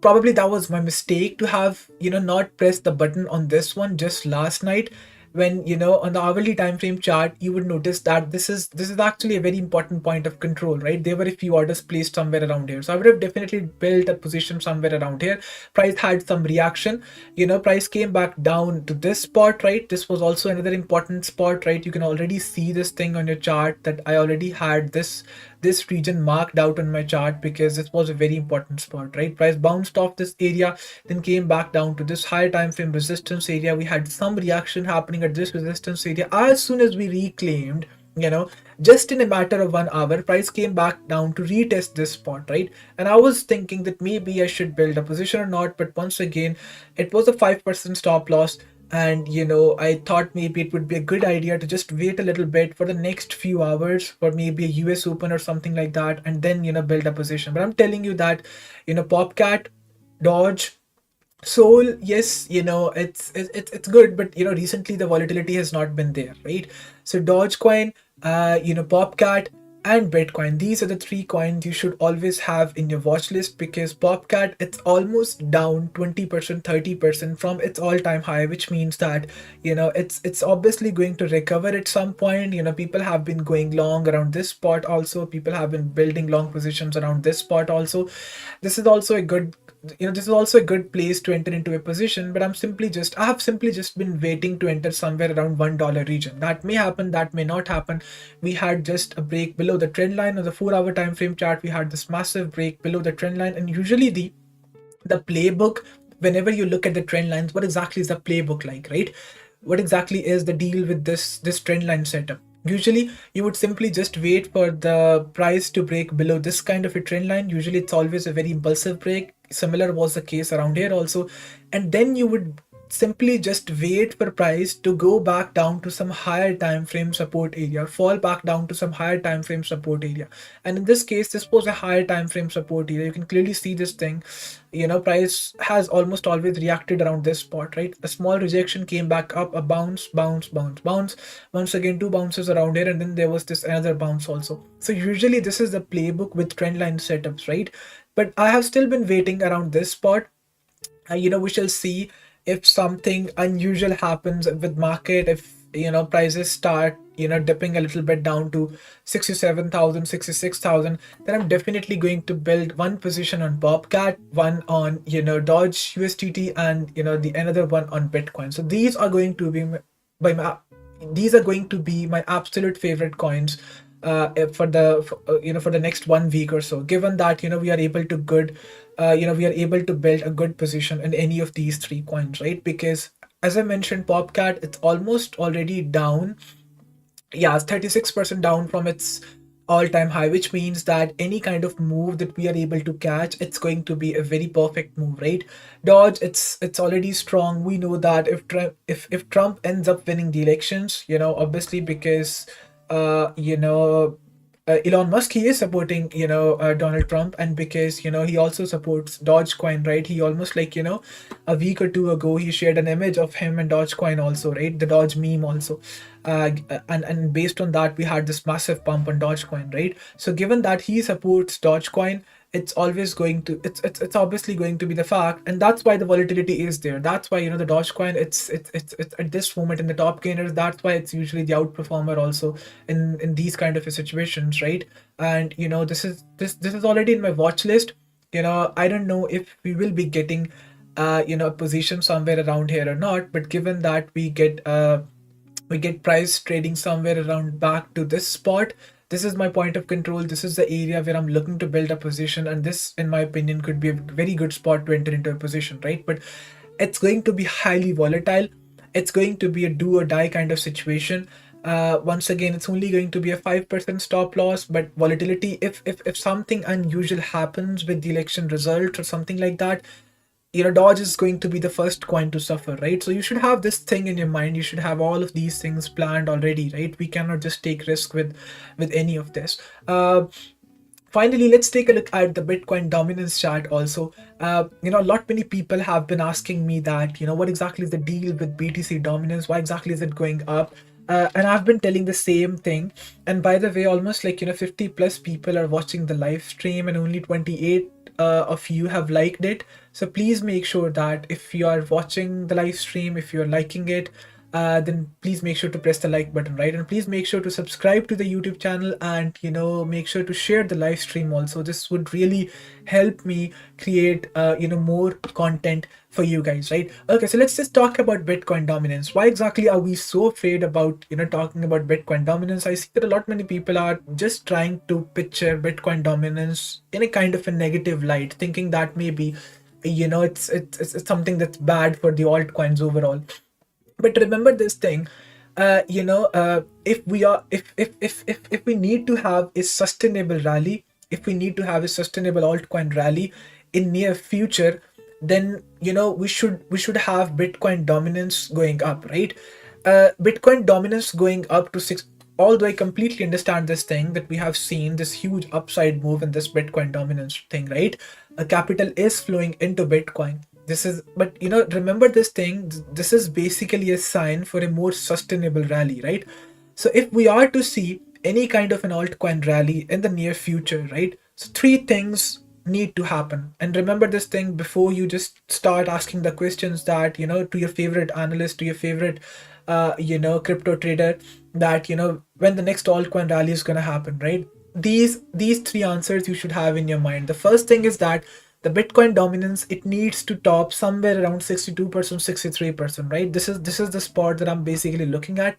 probably that was my mistake to have not pressed the button on this one just last night. When on the hourly time frame chart, you would notice that this is actually a very important point of control, right? There were a few orders placed somewhere around here, so I would have definitely built a position somewhere around here. Price had some reaction, price came back down to this spot, right? This was also another important spot, right? You can already see this thing on your chart that I already had this region marked out on my chart because this was a very important spot, right? Price bounced off this area, then came back down to this higher time frame resistance area. We had some reaction happening at this resistance area. As soon as we reclaimed, just in a matter of 1 hour, price came back down to retest this spot, right? And I was thinking that maybe I should build a position or not, but once again, it was a 5% stop loss. And I thought maybe it would be a good idea to just wait a little bit for the next few hours for maybe a US Open or something like that, and then build a position. But I'm telling you that Popcat, Dodge, Soul, yes, it's good, but recently the volatility has not been there, right? So Dogecoin, Popcat, and Bitcoin. These are the three coins you should always have in your watch list, because Bobcat, it's almost down 20%, 30% from its all-time high, which means that, it's obviously going to recover at some point. People have been going long around this spot also. People have been building long positions around this spot also. This is also a good this is also a good place to enter into a position, but I have simply just been waiting to enter somewhere around $1 region. That may happen, that may not happen. We had just a break below the trend line on the 4-hour time frame chart. We had this massive break below the trend line, and usually the playbook, whenever you look at the trend lines, what exactly is the playbook like, right? What exactly is the deal with this trend line setup? Usually you would simply just wait for the price to break below this kind of a trend line. Usually it's always a very impulsive break. Similar was the case around here also. And then you would simply just wait for price to go back down to some higher time frame support area, fall back down to some higher time frame support area. And in this case, this was a higher time frame support area. You can clearly see this thing. Price has almost always reacted around this spot, right? A small rejection, came back up, a bounce, bounce, bounce, bounce, once again two bounces around here, and then there was this another bounce also. So usually this is the playbook with trend line setups, right? But I have still been waiting around this spot. We shall see if something unusual happens with market, if prices start dipping a little bit down to 67,000, 66,000, then I'm definitely going to build one position on Bobcat, one on Dodge USDT, and the another one on Bitcoin. So these are going to be my absolute favorite coins for the next 1 week or so, given that we are able to build a good position in any of these three coins, right? Because as I mentioned, Bobcat, it's almost already down. Yeah, it's 36% down from its all-time high, which means that any kind of move that we are able to catch, it's going to be a very perfect move, right? Dodge, it's already strong. We know that if Trump ends up winning the elections, obviously, because Elon Musk, he is supporting Donald Trump, and because he also supports Dogecoin, right? He almost a week or two ago, he shared an image of him and Dogecoin also, right? The Doge meme also, and based on that, we had this massive pump on Dogecoin, right? So given that he supports Dogecoin, it's always going to it's obviously going to be the fact, and that's why the volatility is there. That's why the Dogecoin, it's at this moment in the top gainers. That's why it's usually the outperformer also in these kind of situations, right? And this is already in my watch list. I don't know if we will be getting a position somewhere around here or not, but given that we get price trading somewhere around back to this spot, this is my point of control. This is the area where I'm looking to build a position, and this, in my opinion, could be a very good spot to enter into a position, right? But it's going to be highly volatile. It's going to be a do or die kind of situation. Once again, it's only going to be a 5% stop loss, but volatility, if something unusual happens with the election result or something like that, Dodge is going to be the first coin to suffer, right? So you should have this thing in your mind. You should have all of these things planned already, right? We cannot just take risk with any of this. Finally, let's take a look at the Bitcoin dominance chart also. A lot many people have been asking me that, what exactly is the deal with BTC dominance? Why exactly is it going up? And I've been telling the same thing. And by the way, almost 50 plus people are watching the live stream, and only 28 of you have liked it. So please make sure that if you are watching the live stream, if you're liking it, then please make sure to press the like button, right? And please make sure to subscribe to the YouTube channel, and make sure to share the live stream also. This would really help me create more content for you guys, right? Okay, so let's just talk about Bitcoin dominance. Why exactly are we so afraid about talking about Bitcoin dominance? I see that a lot many people are just trying to picture Bitcoin dominance in a kind of a negative light, thinking that maybe it's something that's bad for the altcoins overall. But remember this thing, if we need to have a sustainable rally, if we need to have a sustainable altcoin rally in near future, then we should have Bitcoin dominance going up, right? Bitcoin dominance going up to 6. Although I completely understand this thing, that we have seen this huge upside move in this Bitcoin dominance thing, right? Capital is flowing into Bitcoin. But remember this thing, this is basically a sign for a more sustainable rally, right? So if we are to see any kind of an altcoin rally in the near future, right? So three things need to happen. And remember this thing before you just start asking the questions that, to your favorite analyst, to your favorite, crypto trader, that, when the next altcoin rally is going to happen, right? These three answers you should have in your mind. The first thing is that the Bitcoin dominance, it needs to top somewhere around 62%, 63%, right? This is the spot that I'm basically looking at.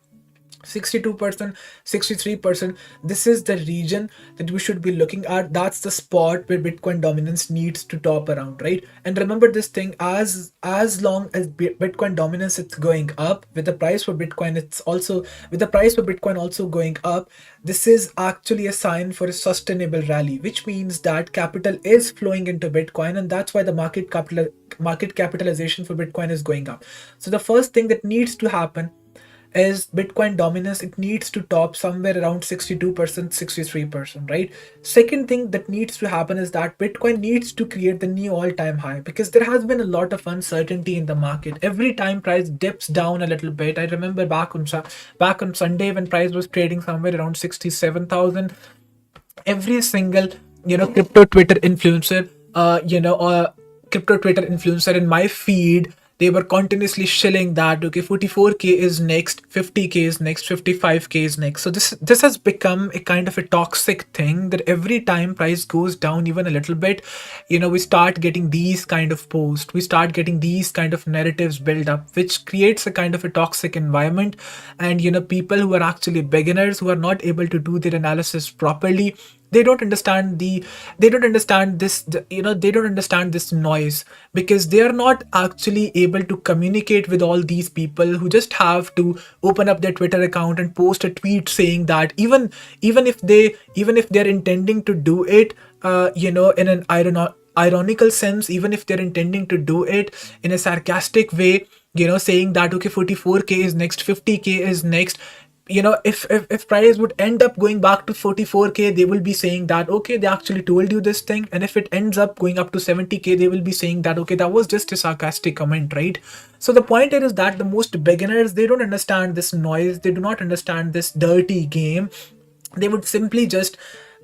62%, 63%, this is the region that we should be looking at. That's the spot where Bitcoin dominance needs to top around, right? And remember this thing, as long as Bitcoin dominance it's going up, with the price for Bitcoin also going up, this is actually a sign for a sustainable rally, which means that capital is flowing into Bitcoin, and that's why the market capitalization for Bitcoin is going up. So the first thing that needs to happen is Bitcoin dominance, it needs to top somewhere around 62%, 63%, right? Second thing that needs to happen is that Bitcoin needs to create the new all-time high, because there has been a lot of uncertainty in the market. Every time price dips down a little bit, I remember back on Sunday when price was trading somewhere around 67,000, every single crypto Twitter influencer, crypto Twitter influencer in my feed, they were continuously shilling that, okay, 44k is next, 50k is next, 55k is next. So this has become a kind of a toxic thing, that every time price goes down even a little bit, we start getting these kind of posts, we start getting these kind of narratives build up, which creates a kind of a toxic environment. And people who are actually beginners, who are not able to do their analysis properly, they don't understand they don't understand this they don't understand this noise, because they are not actually able to communicate with all these people who just have to open up their Twitter account and post a tweet saying that, even if they're intending to do it in an ironical sense, even if they're intending to do it in a sarcastic way, saying that, okay, 44k is next, 50k is next. If price would end up going back to 44k, they will be saying that, okay, they actually told you this thing. And if it ends up going up to 70k, they will be saying that, okay, that was just a sarcastic comment, right? So the point here is that the most beginners, they don't understand this noise, they do not understand this dirty game. They would simply just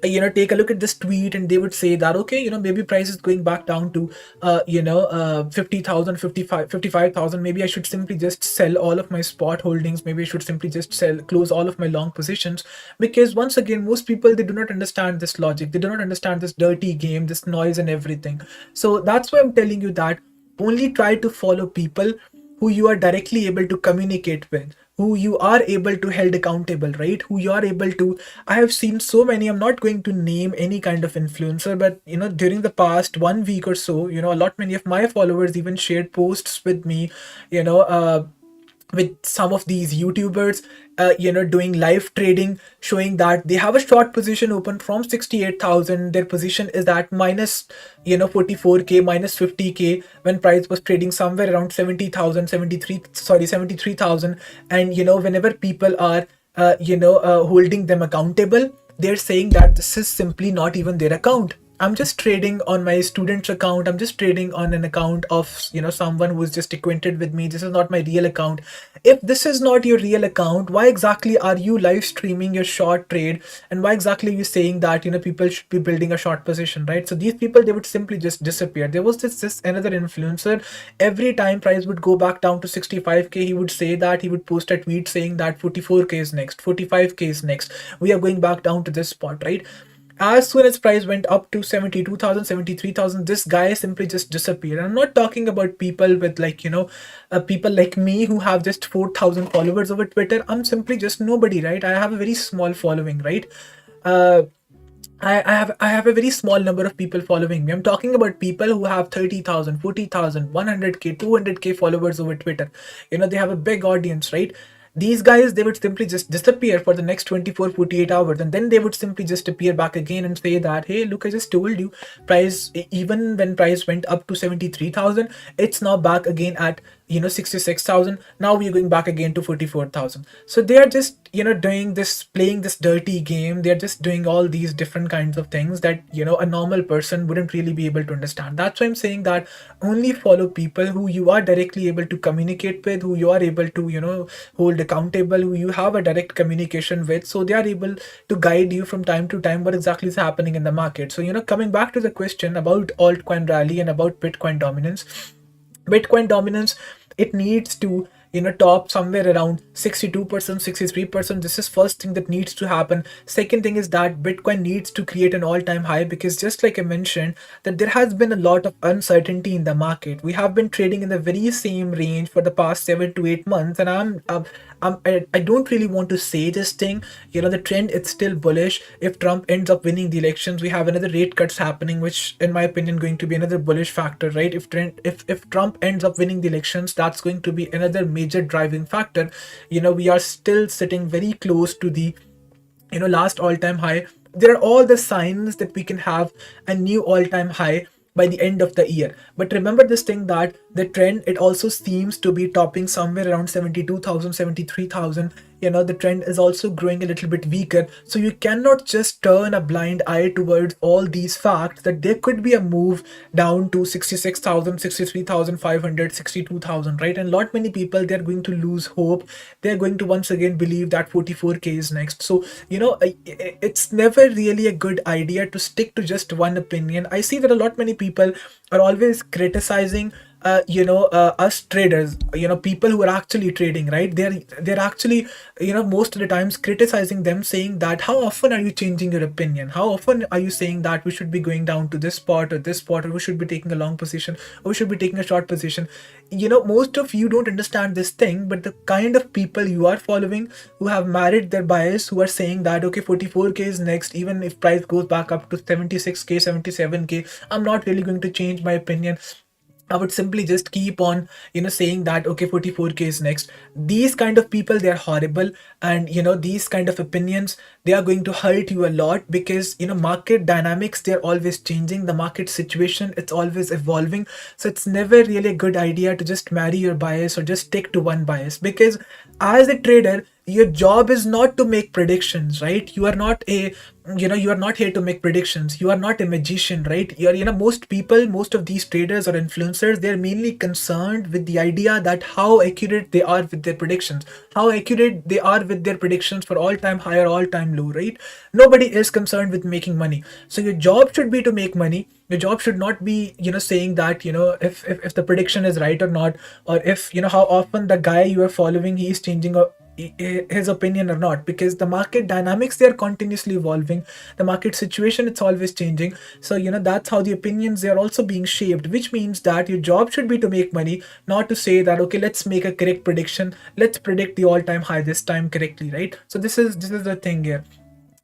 take a look at this tweet, and they would say that, okay, maybe price is going back down to 50,000, 55,000. Maybe I should simply just sell all of my spot holdings, maybe I should simply just close all of my long positions. Because once again, most people, they do not understand this logic, they do not understand this dirty game, this noise and everything. So that's why I'm telling you that only try to follow people who you are directly able to communicate with, who you are able to held accountable, right? Who you are able to, I have seen so many, I'm not going to name any kind of influencer, but during the past 1 week or so, a lot many of my followers even shared posts with me, with some of these YouTubers, doing live trading, showing that they have a short position open from 68,000. Their position is at minus, 44k, minus 50k, when price was trading somewhere around 70,000, 73,000. And, whenever people are, holding them accountable, they're saying that this is simply not even their account. I'm just trading on my student's account. I'm just trading on an account of, someone who's just acquainted with me. This is not my real account. If this is not your real account, why exactly are you live streaming your short trade? And why exactly are you saying that, people should be building a short position, right? So these people, they would simply just disappear. There was this another influencer. Every time price would go back down to 65k, he would say that, he would post a tweet saying that 44k is next, 45k is next. We are going back down to this spot, right? As soon as price went up to 72,000, 73,000, this guy simply just disappeared. I'm not talking about people with people like me who have just 4,000 followers over Twitter. I'm simply just nobody, right? I have a very small following, right? I have a very small number of people following me. I'm talking about people who have 30,000, 40,000, 100k, 200k followers over Twitter. They have a big audience, right? These guys, they would simply just disappear for the next 24, 48 hours, and then they would simply just appear back again and say that, hey, look, I just told you, price, even when price went up to 73,000, it's now back again at, 66,000. Now we're going back again to 44,000. So they are just doing this, playing this dirty game. They're just doing all these different kinds of things that a normal person wouldn't really be able to understand. That's why I'm saying that only follow people who you are directly able to communicate with, who you are able to hold accountable, who you have a direct communication with, so they are able to guide you from time to time what exactly is happening in the market. So coming back to the question about altcoin rally and about Bitcoin dominance, it needs to top somewhere around 62%, 63%. This is first thing that needs to happen. Second thing is that Bitcoin needs to create an all-time high, because just like I mentioned, that there has been a lot of uncertainty in the market. We have been trading in the very same range for the past 7 to 8 months, and I don't really want to say this thing. The trend, it's still bullish. If Trump ends up winning the elections, we have another rate cuts happening, which in my opinion going to be another bullish factor, right? If Trump ends up winning the elections, that's going to be another major driving factor. We are still sitting very close to the last all-time high. There are all the signs that we can have a new all-time high by the end of the year. But remember this thing, that the trend, it also seems to be topping somewhere around 72,000, 73,000. The trend is also growing a little bit weaker. So you cannot just turn a blind eye towards all these facts, that there could be a move down to 66,000, 63,500, 62,000, right? And lot many people, they're going to lose hope. They're going to once again believe that 44K is next. So, it's never really a good idea to stick to just one opinion. I see that a lot many people are always criticizing us traders, people who are actually trading, right? They're actually most of the times criticizing them, saying that how often are you changing your opinion, how often are you saying that we should be going down to this spot or this spot, or we should be taking a long position, or we should be taking a short position. Most of you don't understand this thing, but the kind of people you are following, who have married their bias, who are saying that okay, 44K is next, even if price goes back up to 76K, 77K, I'm not really going to change my opinion. I would simply just keep on, saying that, okay, 44K is next. These kind of people, they're horrible. And, these kind of opinions, they are going to hurt you a lot, because, market dynamics, they're always changing. The market situation, it's always evolving. So it's never really a good idea to just marry your bias or just stick to one bias, because as a trader, your job is not to make predictions, right? You are not here to make predictions. You are not a magician, right? Most people, most of these traders or influencers, they're mainly concerned with the idea that how accurate they are with their predictions, how accurate they are with their predictions for all-time high or all-time low, right? Nobody is concerned with making money. So your job should be to make money. Your job should not be, saying that, if the prediction is right or not, or if, how often the guy you are following, he is changing his opinion or not, because the market dynamics, they are continuously evolving. The market situation, it's always changing. So that's how the opinions, they are also being shaped, which means that your job should be to make money, not to say that okay, let's make a correct prediction, let's predict the all-time high this time correctly, right? So this is the thing here.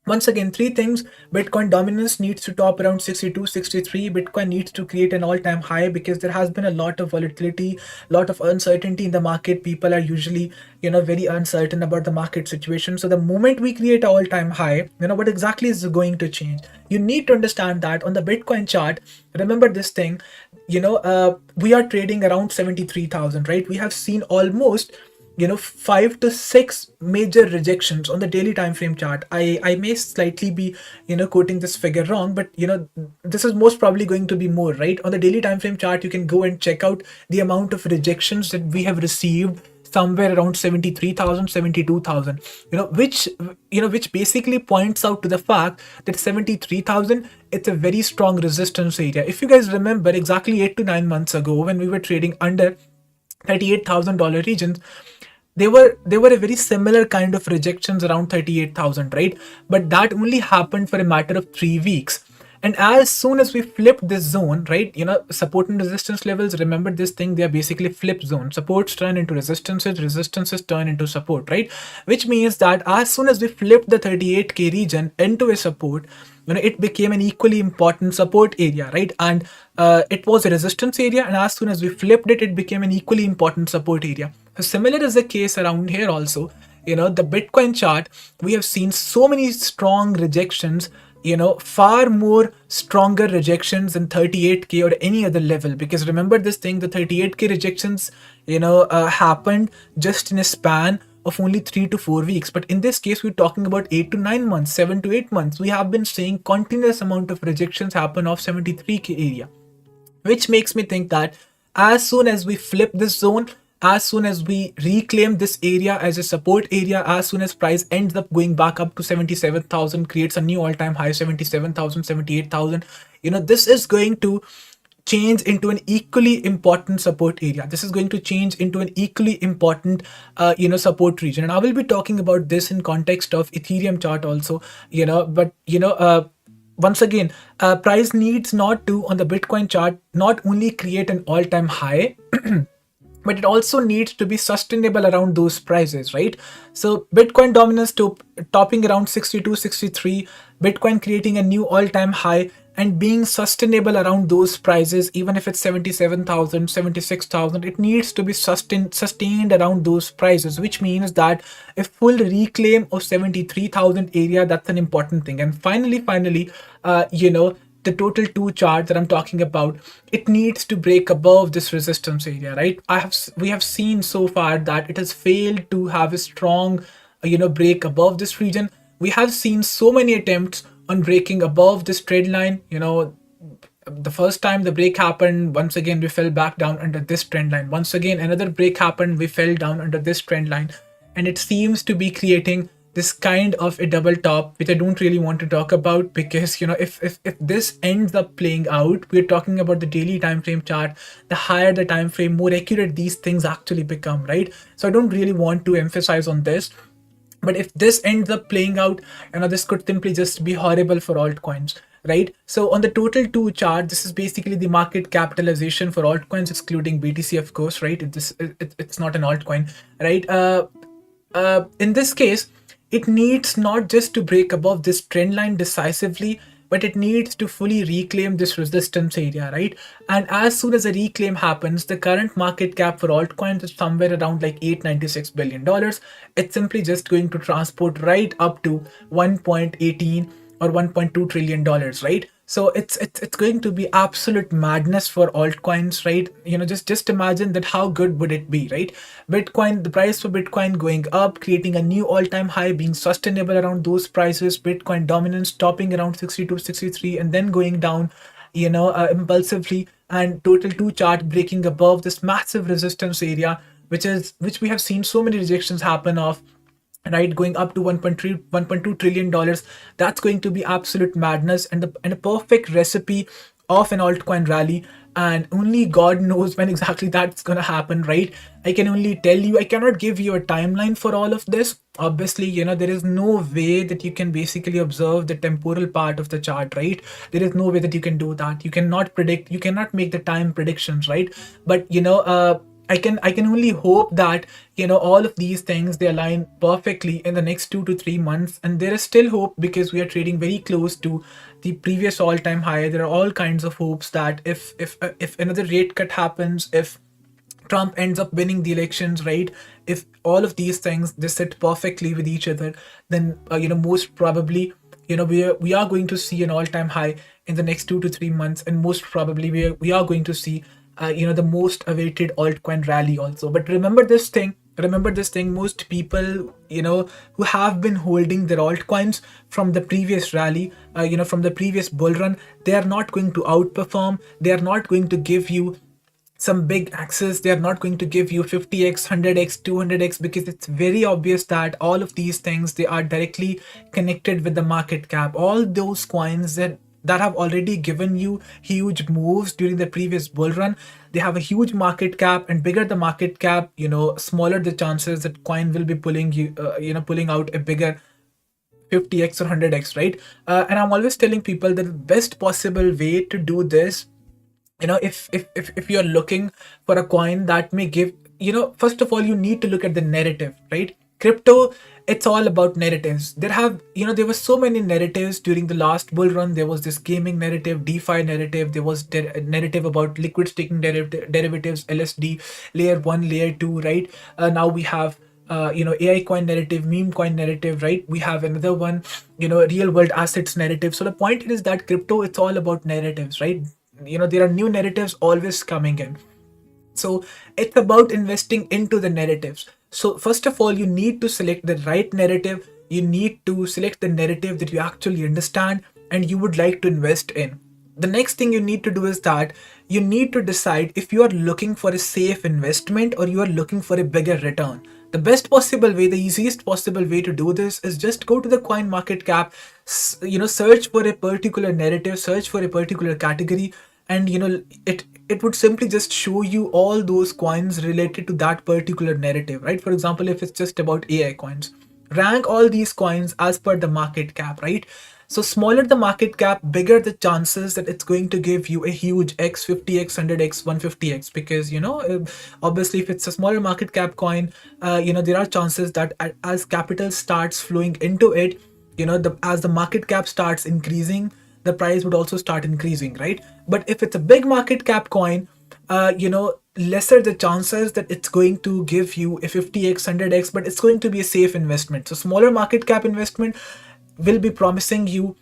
Once again, three things. Bitcoin dominance needs to top around 62, 63. Bitcoin needs to create an all-time high, because there has been a lot of volatility, lot of uncertainty in the market. People are usually, very uncertain about the market situation. So the moment we create an all-time high, what exactly is going to change? You need to understand that on the Bitcoin chart, remember this thing, we are trading around 73,000, right? We have seen almost 5 to 6 major rejections on the daily time frame chart. I may slightly be quoting this figure wrong, but this is most probably going to be more, right? On the daily time frame chart, you can go and check out the amount of rejections that we have received, somewhere around 73,000, 72,000, which basically points out to the fact that 73,000, it's a very strong resistance area. If you guys remember, exactly 8 to 9 months ago, when we were trading under $38,000 regions, they were a very similar kind of rejections around 38,000, right? But that only happened for a matter of 3 weeks. And as soon as we flipped this zone, right, support and resistance levels, remember this thing, they are basically flip zones. Supports turn into resistances, resistances turn into support, right? Which means that as soon as we flipped the 38K region into a support, it became an equally important support area, right? And it was a resistance area, and as soon as we flipped it, it became an equally important support area. So similar is the case around here also. The Bitcoin chart, we have seen so many strong rejections, far more stronger rejections than 38k or any other level. Because remember this thing, the 38k rejections happened just in a span of only 3 to 4 weeks, but in this case we're talking about 8 to 9 months, 7 to 8 months. We have been seeing continuous amount of rejections happen of 73k area, which makes me think that as soon as we flip this zone, as soon as we reclaim this area as a support area, as soon as price ends up going back up to 77,000, creates a new all-time high, 77,000, 78,000, this is going to change into an equally important support area. This is going to change into an equally important support region, and I will be talking about this in context of Ethereum chart also. Once again, price needs not to, on the Bitcoin chart, not only create an all-time high but it also needs to be sustainable around those prices, right? So Bitcoin dominance topping around 62, 63, Bitcoin creating a new all-time high and being sustainable around those prices. Even if it's 77,000, 76,000, it needs to be sustained around those prices, which means that a full reclaim of 73,000 area, that's an important thing. And finally, the total 2 chart that I'm talking about, it needs to break above this resistance area, right? We have seen so far that it has failed to have a strong break above this region. We have seen so many attempts on breaking above this trend line. The first time the break happened, once again we fell back down under this trend line. Once again another break happened, we fell down under this trend line, and it seems to be creating this kind of a double top, which I don't really want to talk about, because if this ends up playing out, we're talking about the daily time frame chart. The higher the time frame, more accurate these things actually become, right? So I don't really want to emphasize on this, but if this ends up playing out, this could simply just be horrible for altcoins, right? So on the total 2 chart, this is basically the market capitalization for altcoins, excluding BTC, of course, right? It's not an altcoin, right? In this case, it needs not just to break above this trend line decisively, but it needs to fully reclaim this resistance area, right? And as soon as a reclaim happens, the current market cap for altcoins is somewhere around like $896 billion. It's simply just going to transport right up to 1.18 or $1.2 trillion, right? So it's going to be absolute madness for altcoins, right? Just imagine that, how good would it be, right? Bitcoin, the price for Bitcoin going up, creating a new all-time high, being sustainable around those prices, Bitcoin dominance topping around 62, 63, and then going down, impulsively, and total 2 chart breaking above this massive resistance area, which we have seen so many rejections happen of, right, going up to 1.2 trillion dollars. That's going to be absolute madness, and a perfect recipe of an altcoin rally. And only God knows when exactly that's gonna happen, right? I can only tell you, I cannot give you a timeline for all of this. Obviously, there is no way that you can basically observe the temporal part of the chart, right? There is no way that you can do that. You cannot predict, you cannot make the time predictions, right? But I can only hope that all of these things, they align perfectly in the next 2 to 3 months. And there is still hope, because we are trading very close to the previous all-time high. There are all kinds of hopes that if another rate cut happens, if Trump ends up winning the elections, right? If all of these things, they sit perfectly with each other, then most probably we are going to see an all-time high in the next 2 to 3 months, and most probably we are going to see the most awaited altcoin rally also. But remember this thing, most people who have been holding their altcoins from the previous rally, from the previous bull run, they are not going to outperform. They are not going to give you some big access. They are not going to give you 50x, 100x, 200x, because it's very obvious that all of these things, they are directly connected with the market cap. All those coins that have already given you huge moves during the previous bull run, they have a huge market cap, and bigger the market cap, smaller the chances that coin will be pulling out a bigger 50x or 100x, right? And I'm always telling people that the best possible way to do this, if you're looking for a coin that may give, first of all, you need to look at the narrative, right? Crypto, it's all about narratives. There were so many narratives during the last bull run. There was this gaming narrative, DeFi narrative. There was narrative about liquid staking derivatives, LSD, layer 1, layer 2, right? Now we have AI coin narrative, meme coin narrative, right? We have another one, real world assets narrative. So the point is that crypto, it's all about narratives, right? There are new narratives always coming in. So it's about investing into the narratives. So first of all, you need to select the right narrative. You need to select the narrative that you actually understand and you would like to invest in. The next thing you need to do is that you need to decide if you are looking for a safe investment or you are looking for a bigger return. The best possible way, the easiest possible way to do this is just go to the coin market cap, search for a particular narrative, search for a particular category, and it would simply just show you all those coins related to that particular narrative, right? For example, if it's just about AI coins, rank all these coins as per the market cap, right? So smaller the market cap, bigger the chances that it's going to give you a huge X, 50X, 100X, 150X, because obviously if it's a smaller market cap coin, there are chances that as capital starts flowing into it, as the market cap starts increasing, the price would also start increasing, right? But if it's a big market cap coin, lesser the chances that it's going to give you a 50X, 100X, but it's going to be a safe investment. So smaller market cap investment will be promising you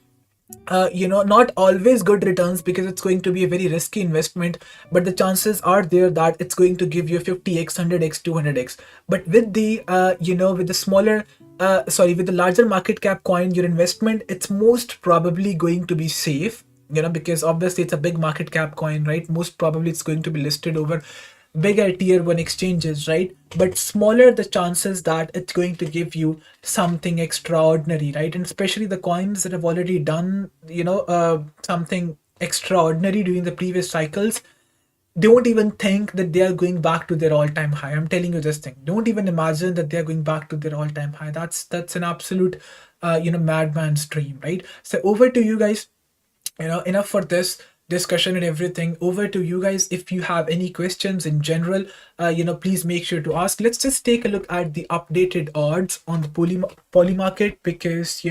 not always good returns because it's going to be a very risky investment, but the chances are there that it's going to give you 50x, 100x, 200x. But with the with the smaller with the larger market cap coin, your investment, it's most probably going to be safe, because obviously it's a big market cap coin, right? Most probably it's going to be listed over bigger tier 1 exchanges, right? But smaller the chances that it's going to give you something extraordinary, right? And especially the coins that have already done something extraordinary during the previous cycles, don't even think that they are going back to their all-time high. I'm telling you this thing, don't even imagine that they are going back to their all-time high. That's an absolute madman's dream, right? So over to you guys. Enough for this discussion and everything. Over to you guys. If you have any questions in general, please make sure to ask. Let's just take a look at the updated odds on the poly market, because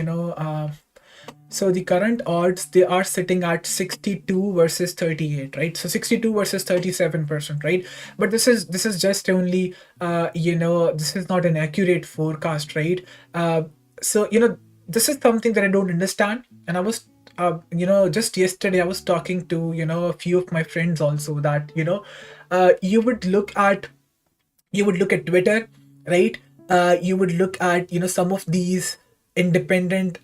so the current odds, they are sitting at 62 versus 38, right? So 62 versus 37%, right? But this is just only this is not an accurate forecast, right? So this is something that I don't understand, and I was just yesterday I was talking to a few of my friends also, that you would look at Twitter, right? You would look at some of these independent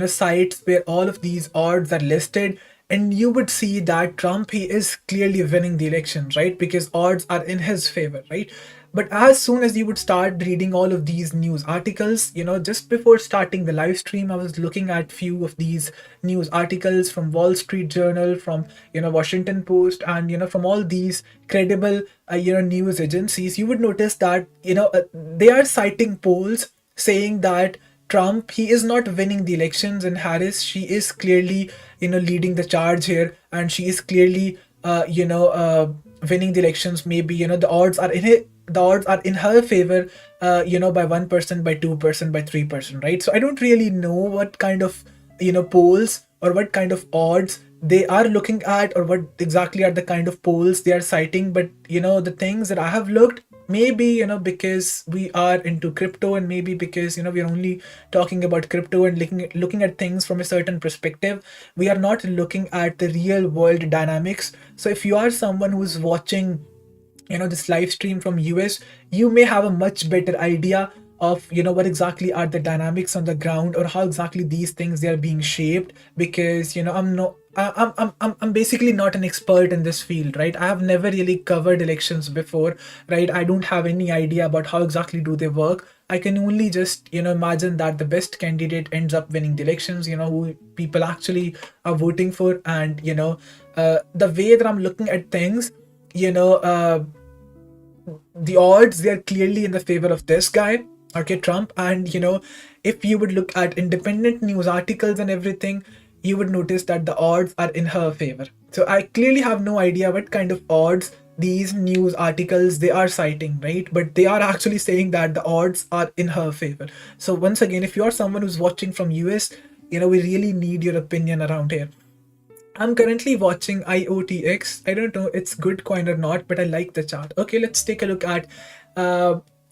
sites where all of these odds are listed, and you would see that Trump, he is clearly winning the elections, right? Because odds are in his favor, right? But as soon as you would start reading all of these news articles, just before starting the live stream, I was looking at few of these news articles from Wall Street Journal, from Washington Post, and from all these credible news agencies. You would notice that they are citing polls saying that Trump, he is not winning the elections, and Harris, she is clearly leading the charge here, and she is clearly winning the elections. Maybe the odds are in her favor, by 1%, by 2%, by 3%, right? So I don't really know what kind of polls or what kind of odds they are looking at, or what exactly are the kind of polls they are citing. But the things that I have looked, maybe because we are into crypto, and maybe because we are only talking about crypto and looking at things from a certain perspective, we are not looking at the real world dynamics. So if you are someone who's watching this live stream from US, you may have a much better idea of what exactly are the dynamics on the ground, or how exactly these things they are being shaped. Because I'm basically not an expert in this field, right? I have never really covered elections before, right? I don't have any idea about how exactly do they work. I can only just imagine that the best candidate ends up winning the elections, who people actually are voting for. And the way that I'm looking at things, the odds, they are clearly in the favor of this guy, okay, Trump. And if you would look at independent news articles and everything, you would notice that the odds are in her favor. So I clearly have no idea what kind of odds these news articles they are citing, right? But they are actually saying that the odds are in her favor. So once again, if you are someone who's watching from US, we really need your opinion around here. I'm currently watching IOTX. I don't know it's good coin or not, but I like the chart. Okay, let's take a look at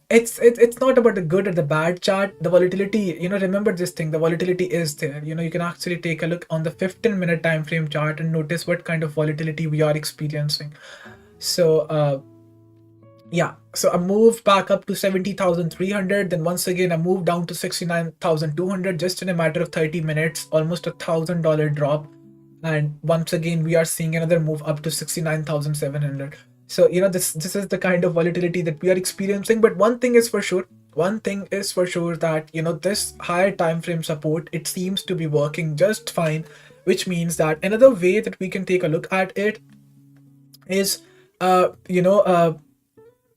it's not about the good or the bad chart. The volatility, remember this thing, the volatility is there. You can actually take a look on the 15-minute time frame chart and notice what kind of volatility we are experiencing. So yeah, so I moved back up to 70,300, then once again I moved down to 69,200 just in a matter of 30 minutes, almost $1,000 drop. And once again we are seeing another move up to 69,700. So this is the kind of volatility that we are experiencing. But one thing is for sure, that this higher time frame support, it seems to be working just fine, which means that another way that we can take a look at it is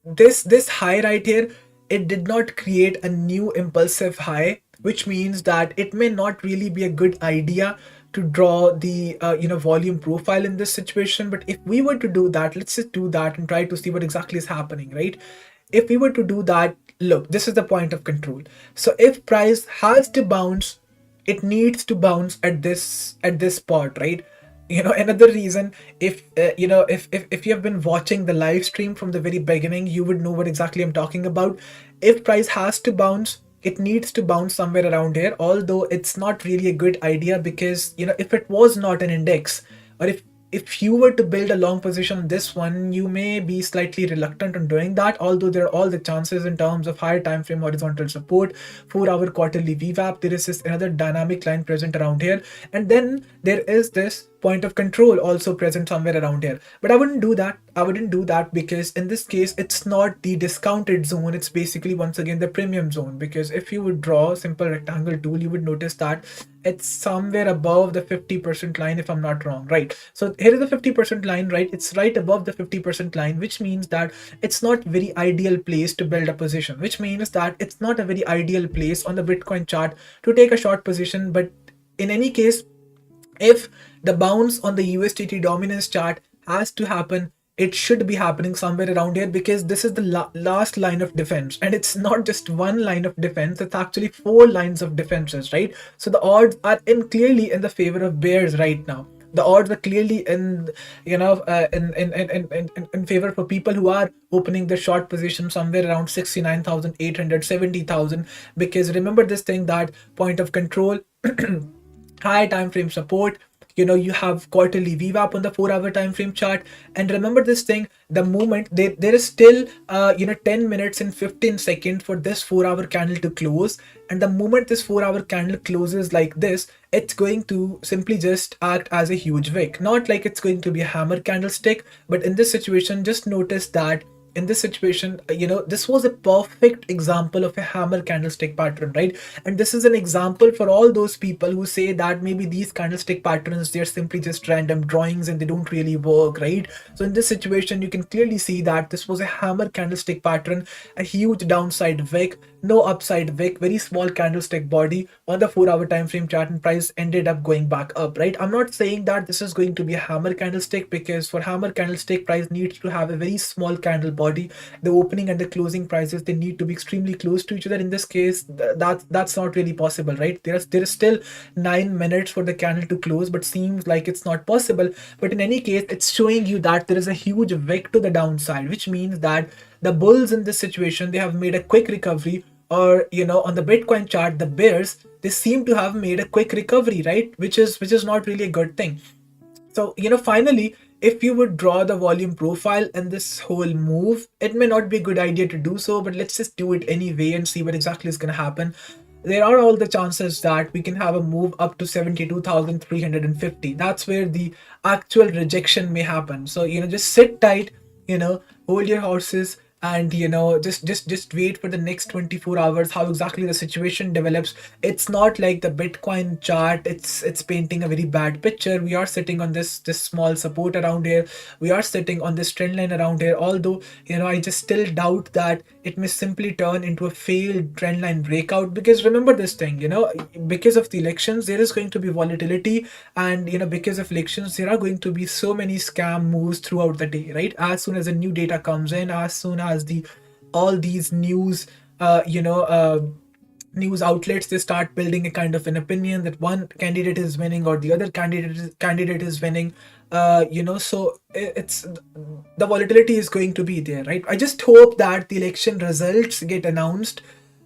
this high right here, it did not create a new impulsive high, which means that it may not really be a good idea to draw the volume profile in this situation. But if we were to do that, let's just do that and try to see what exactly is happening, right? If we were to do that, look, this is the point of control. So if price has to bounce, it needs to bounce at this spot, right? Another reason, if if you have been watching the live stream from the very beginning, you would know what exactly I'm talking about. If price has to bounce, it needs to bounce somewhere around here, although it's not really a good idea, because if it was not an index, or if you were to build a long position on this one, you may be slightly reluctant on doing that, although there are all the chances in terms of higher time frame horizontal support, 4-hour quarterly VWAP. There is this another dynamic line present around here, and then there is this point of control also present somewhere around here. But I wouldn't do that because in this case it's not the discounted zone, it's basically once again the premium zone. Because if you would draw a simple rectangle tool, you would notice that it's somewhere above the 50% line, if I'm not wrong, right? So here is the 50% line, right? It's right above the 50% line, which means that it's not very ideal place to build a position, which means that it's not a very ideal place on the Bitcoin chart to take a short position. But in any case, if the bounce on the USDT dominance chart has to happen, it should be happening somewhere around here, because this is the last line of defense, and it's not just one line of defense, it's actually 4 lines of defenses, right? So the odds are clearly in the favor of bears right now. The odds are clearly in in favor for people who are opening the short position somewhere around 69,800, 70,000, because remember this thing, that point of control, high time frame support, you have quarterly VWAP on the 4-hour time frame chart. And remember this thing, the moment there is still 10 minutes and 15 seconds for this 4-hour candle to close, and the moment this 4-hour candle closes like this, it's going to simply just act as a huge wick, not like it's going to be a hammer candlestick. But in this situation, just notice that in this situation, this was a perfect example of a hammer candlestick pattern, right? And this is an example for all those people who say that maybe these candlestick patterns, they're simply just random drawings and they don't really work, right? So in this situation, you can clearly see that this was a hammer candlestick pattern, a huge downside wick, no upside wick, very small candlestick body on the 4-hour time frame chart, and price ended up going back up, right? I'm not saying that this is going to be a hammer candlestick, because for hammer candlestick, price needs to have a very small candle body. The opening and the closing prices, they need to be extremely close to each other. In this case, that's not really possible, right? There is still 9 minutes for the candle to close, but seems like it's not possible. But in any case, it's showing you that there is a huge wick to the downside, which means that the bulls in this situation, they have made a quick recovery. Or on the Bitcoin chart, the bears, they seem to have made a quick recovery, right? Which is not really a good thing. So finally, if you would draw the volume profile in this whole move, it may not be a good idea to do so, but let's just do it anyway and see what exactly is going to happen. There are all the chances that we can have a move up to 72,350. That's where the actual rejection may happen. So just sit tight, hold your horses, and just wait for the next 24 hours how exactly the situation develops. It's not like the Bitcoin chart, it's painting a very bad picture. We are sitting on this small support around here, we are sitting on this trend line around here, although I just still doubt that it may simply turn into a failed trend line breakout. Because remember this thing, because of the elections, there is going to be volatility, and because of elections, there are going to be so many scam moves throughout the day, right? As soon as the new data comes in, as soon as all these news news outlets, they start building a kind of an opinion that one candidate is winning or the other candidate is winning. So it's the volatility is going to be there, right? I just hope that the election results get announced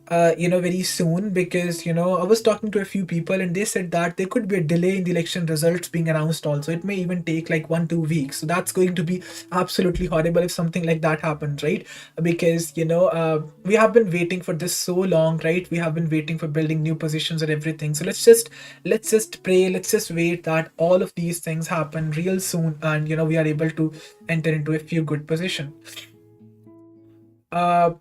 very soon, because I was talking to a few people and they said that there could be a delay in the election results being announced also. It may even take like 1-2 weeks. So that's going to be absolutely horrible if something like that happens, right? Because we have been waiting for this so long, right? We have been waiting for building new positions and everything. So let's just pray, let's just wait that all of these things happen real soon, and we are able to enter into a few good position. uh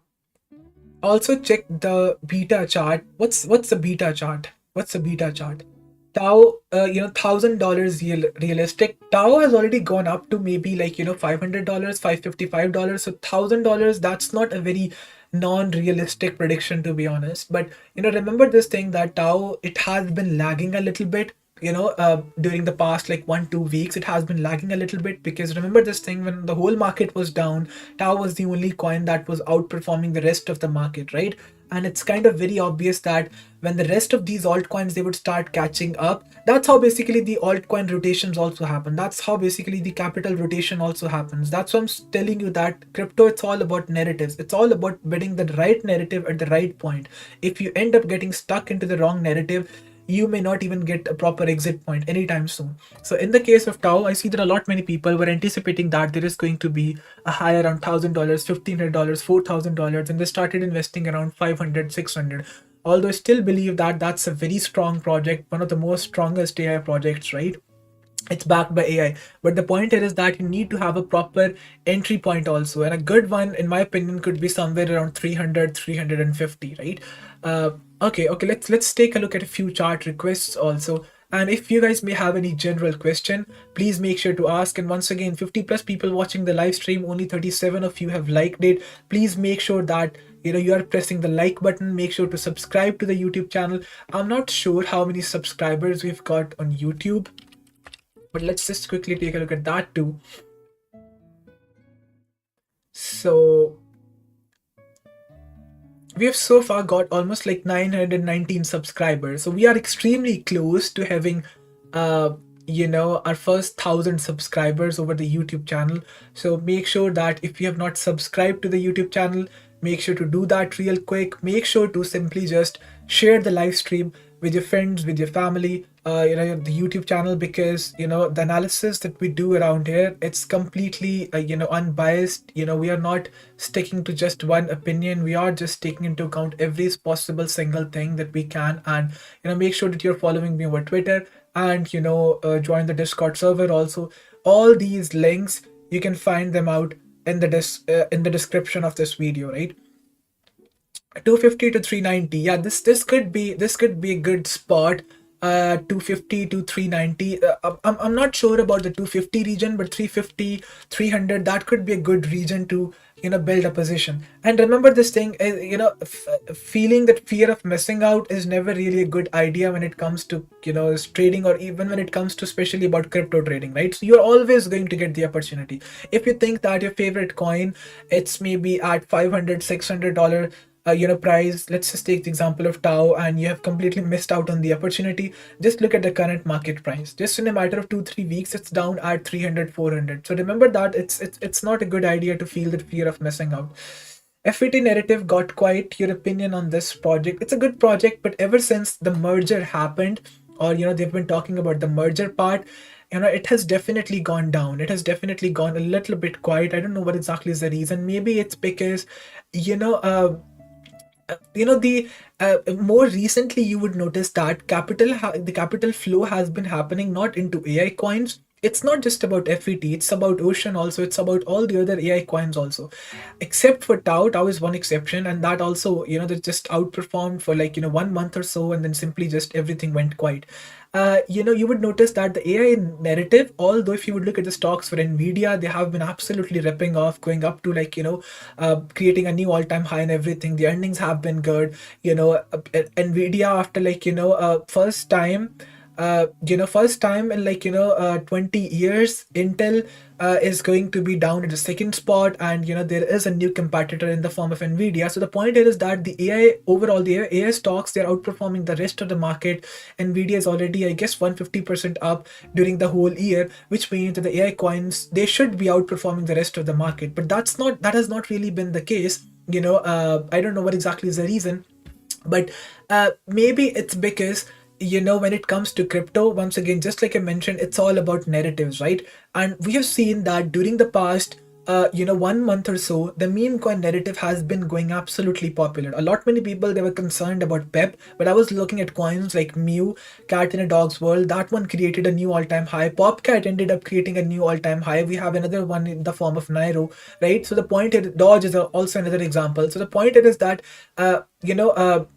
Also check the beta chart. What's the beta chart? What's the beta chart? Tau, $1,000 realistic. Tau has already gone up to maybe like $500, $555. So $1,000, that's not a very non-realistic prediction, to be honest. But remember this thing that Tau, it has been lagging a little bit. During the past like 1-2 weeks, it has been lagging a little bit, because remember this thing, when the whole market was down, Tau was the only coin that was outperforming the rest of the market, right? And it's kind of very obvious that when the rest of these altcoins, they would start catching up. That's how basically the altcoin rotations also happen. That's how basically the capital rotation also happens. That's why I'm telling you that crypto, it's all about narratives. It's all about bidding the right narrative at the right point. If you end up getting stuck into the wrong narrative, you may not even get a proper exit point anytime soon. So in the case of Tau, I see that a lot many people were anticipating that there is going to be a high around $1,000, $1,500, $4,000, and they started investing around 500, 600. Although I still believe that that's a very strong project, one of the most strongest AI projects, right? It's backed by AI. But the point here is that you need to have a proper entry point also. And a good one, in my opinion, could be somewhere around 300, 350, right? Okay, let's take a look at a few chart requests also. And if you guys may have any general question, please make sure to ask. And once again, 50 plus people watching the live stream, only 37 of you have liked it. Please make sure that you are pressing the like button. Make sure to subscribe to the YouTube channel. I'm not sure how many subscribers we've got on YouTube, but let's just quickly take a look at that too. So we have so far got almost like 919 subscribers. So we are extremely close to having our first 1,000 subscribers over the YouTube channel. So make sure that if you have not subscribed to the YouTube channel, make sure to do that real quick. Make sure to simply just share the live stream with your friends, with your family, the YouTube channel, because the analysis that we do around here, it's completely unbiased. We are not sticking to just one opinion. We are just taking into account every possible single thing that we can. And make sure that you're following me over Twitter, and join the Discord server also. All these links, you can find them out in the description of this video, right? 250 to 390. Yeah, this could be a good spot. 250 to 390. I'm not sure about the 250 region, but 350, 300, that could be a good region to build a position. And remember this thing, feeling that fear of missing out is never really a good idea when it comes to trading, or even when it comes to especially about crypto trading, right? So you're always going to get the opportunity. If you think that your favorite coin, it's maybe at $500, $600 price, let's just take the example of Tau, and you have completely missed out on the opportunity. Just look at the current market price. Just in a matter of 2-3 weeks, it's down at 300, 400. So remember that it's not a good idea to feel that fear of missing out. FET narrative got quiet. Your opinion on this project? It's a good project, but ever since the merger happened, or they've been talking about the merger part, it has definitely gone down. It has definitely gone a little bit quiet. I don't know what exactly is the reason. Maybe it's because the more recently you would notice that the capital flow has been happening not into AI coins. It's not just about FET, it's about Ocean also, it's about all the other AI coins also, except for Tau. Tau is one exception, and that also they just outperformed for like 1 month or so, and then simply just everything went quiet. You would notice that the AI narrative, although if you would look at the stocks for Nvidia, they have been absolutely ripping off, going up to like creating a new all-time high and everything. The earnings have been good. Nvidia, after like first time first time in 20 years, Intel is going to be down at the second spot, and there is a new competitor in the form of Nvidia. So the point here is that the AI overall, the AI stocks, they're outperforming the rest of the market. Nvidia is already, I guess, 150% up during the whole year, which means that the AI coins, they should be outperforming the rest of the market. But that has not really been the case. I don't know what exactly is the reason, but maybe it's because when it comes to crypto, once again, just like I mentioned, it's all about narratives, right? And we have seen that during the past 1 month or so, the meme coin narrative has been going absolutely popular. A lot many people, they were concerned about pep, but I was looking at coins like Mew, Cat in a Dog's World. That one created a new all-time high. Popcat ended up creating a new all-time high. We have another one in the form of Nairo, right? So the point here, Dodge is also another example. So the point here is that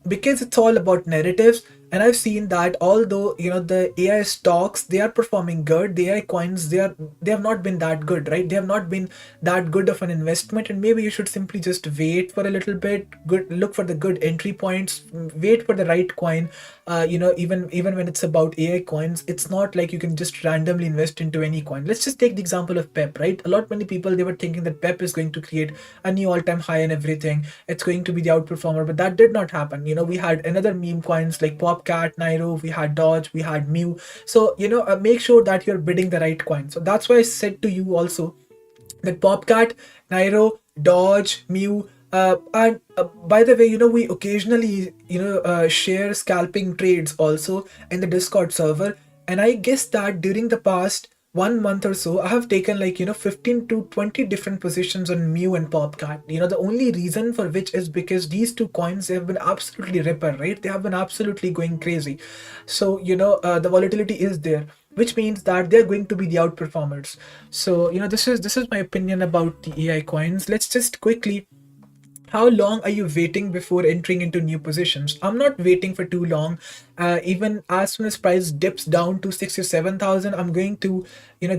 because it's all about narratives, and I've seen that although the AI stocks, they are performing good, the AI coins, they have not been that good, right? They have not been that good of an investment, and maybe you should simply just wait for a little bit, look for the good entry points, wait for the right coin. Even when it's about AI coins, it's not like you can just randomly invest into any coin. Let's just take the example of pep, right? A lot many people, they were thinking that pep is going to create a new all-time high and everything, it's going to be the outperformer, but that did not happen. We had another meme coins like Popcat, Nairo, we had Dodge, we had Mew. So make sure that you're bidding the right coin. So that's why I said to you also that Popcat, Nairo, Dodge, Mew, and by the way, we occasionally share scalping trades also in the Discord server, and I guess that during the past 1 month or so, I have taken 15 to 20 different positions on Mew and Popcat. The only reason for which is because these two coins, they have been absolutely ripper, right? They have been absolutely going crazy. So the volatility is there, which means that they're going to be the outperformers. So this is my opinion about the AI coins. Let's just quickly, how long are you waiting before entering into new positions? I'm not waiting for too long. Even as soon as price dips down to 67,000, I'm going to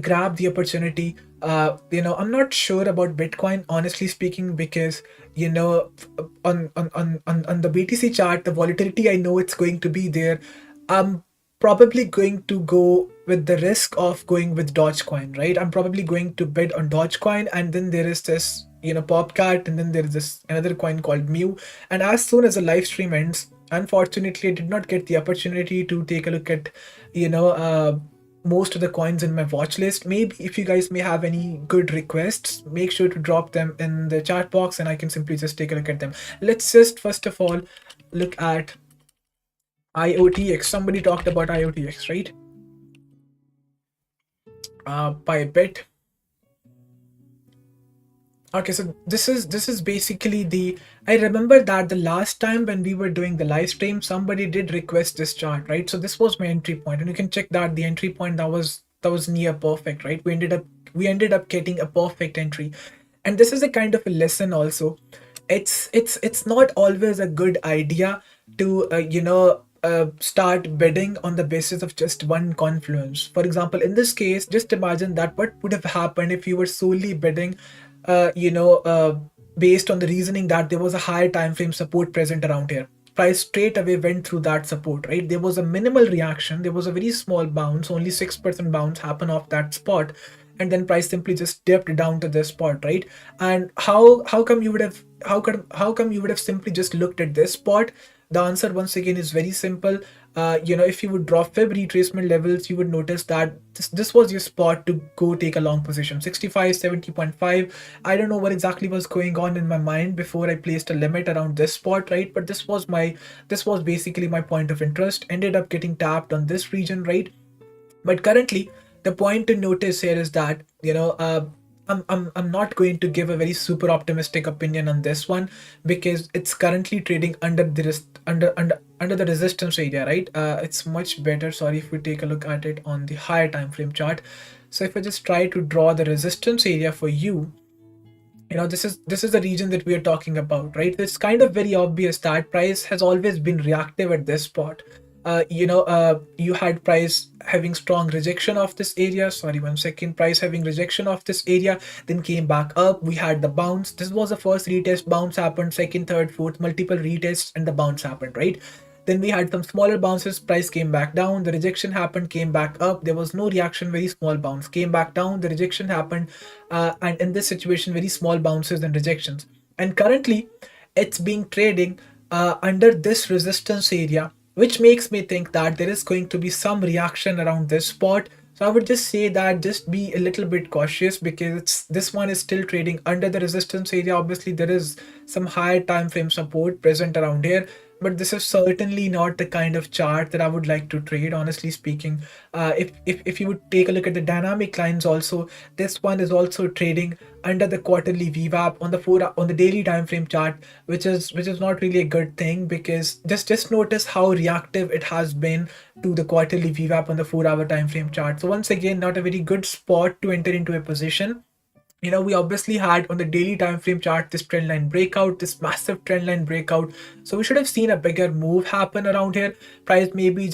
grab the opportunity. I'm not sure about Bitcoin, honestly speaking, because on the BTC chart, the volatility, I know it's going to be there. I'm probably going to go with the risk of going with Dogecoin, right? I'm probably going to bid on Dogecoin, and then there is this Popcat, and then there is this another coin called Mew. And as soon as the live stream ends, unfortunately, I did not get the opportunity to take a look at most of the coins in my watch list. Maybe if you guys may have any good requests, make sure to drop them in the chat box, and I can simply just take a look at them. Let's just first of all look at IOTX. Somebody talked about IOTX, right? Bybit. Okay, so this is basically the, I remember that the last time when we were doing the live stream, somebody did request this chart, right? So this was my entry point, and you can check that the entry point, that was near perfect, right? We ended up getting a perfect entry. And this is a kind of a lesson also. It's not always a good idea to start bidding on the basis of just one confluence. For example, in this case, just imagine that what would have happened if you were solely bidding based on the reasoning that there was a higher time frame support present around here. Price straight away went through that support, right? There was a minimal reaction, there was a very small bounce, only 6% bounce happened off that spot, and then price simply just dipped down to this spot, right? And how come you would have simply just looked at this spot? The answer once again is very simple. If you would draw fib retracement levels, you would notice that this was your spot to go take a long position. 65, 70.5. I don't know what exactly was going on in my mind before I placed a limit around this spot, right? But this was basically my point of interest. Ended up getting tapped on this region, right? But currently, the point to notice here is that I'm not going to give a very super optimistic opinion on this one, because it's currently trading under the resistance area, right? It's much better. Sorry, if we take a look at it on the higher time frame chart. So if I just try to draw the resistance area for you, this is the region that we are talking about, right? It's kind of very obvious that price has always been reactive at this spot. You had price having strong rejection of this area. Sorry, 1 second. Price having rejection of this area, then came back up. We had the bounce. This was the first retest. Bounce happened. Second, third, fourth, multiple retests, and the bounce happened, right? Then we had some smaller bounces, price came back down, the rejection happened, came back up, there was no reaction, very small bounce, came back down, the rejection happened, and in this situation, very small bounces and rejections. And currently, it's being trading under this resistance area, which makes me think that there is going to be some reaction around this spot. So I would just say that just be a little bit cautious, because this one is still trading under the resistance area. Obviously, there is some higher time frame support present around here, but this is certainly not the kind of chart that I would like to trade, honestly speaking. If you would take a look at the dynamic lines also, this one is also trading under the quarterly VWAP on the daily time frame chart, which is not really a good thing, because just notice how reactive it has been to the quarterly VWAP on the 4-hour time frame chart. So once again, not a very good spot to enter into a position. We obviously had on the daily time frame chart this trend line breakout, this massive trend line breakout. So we should have seen a bigger move happen around here. Price maybe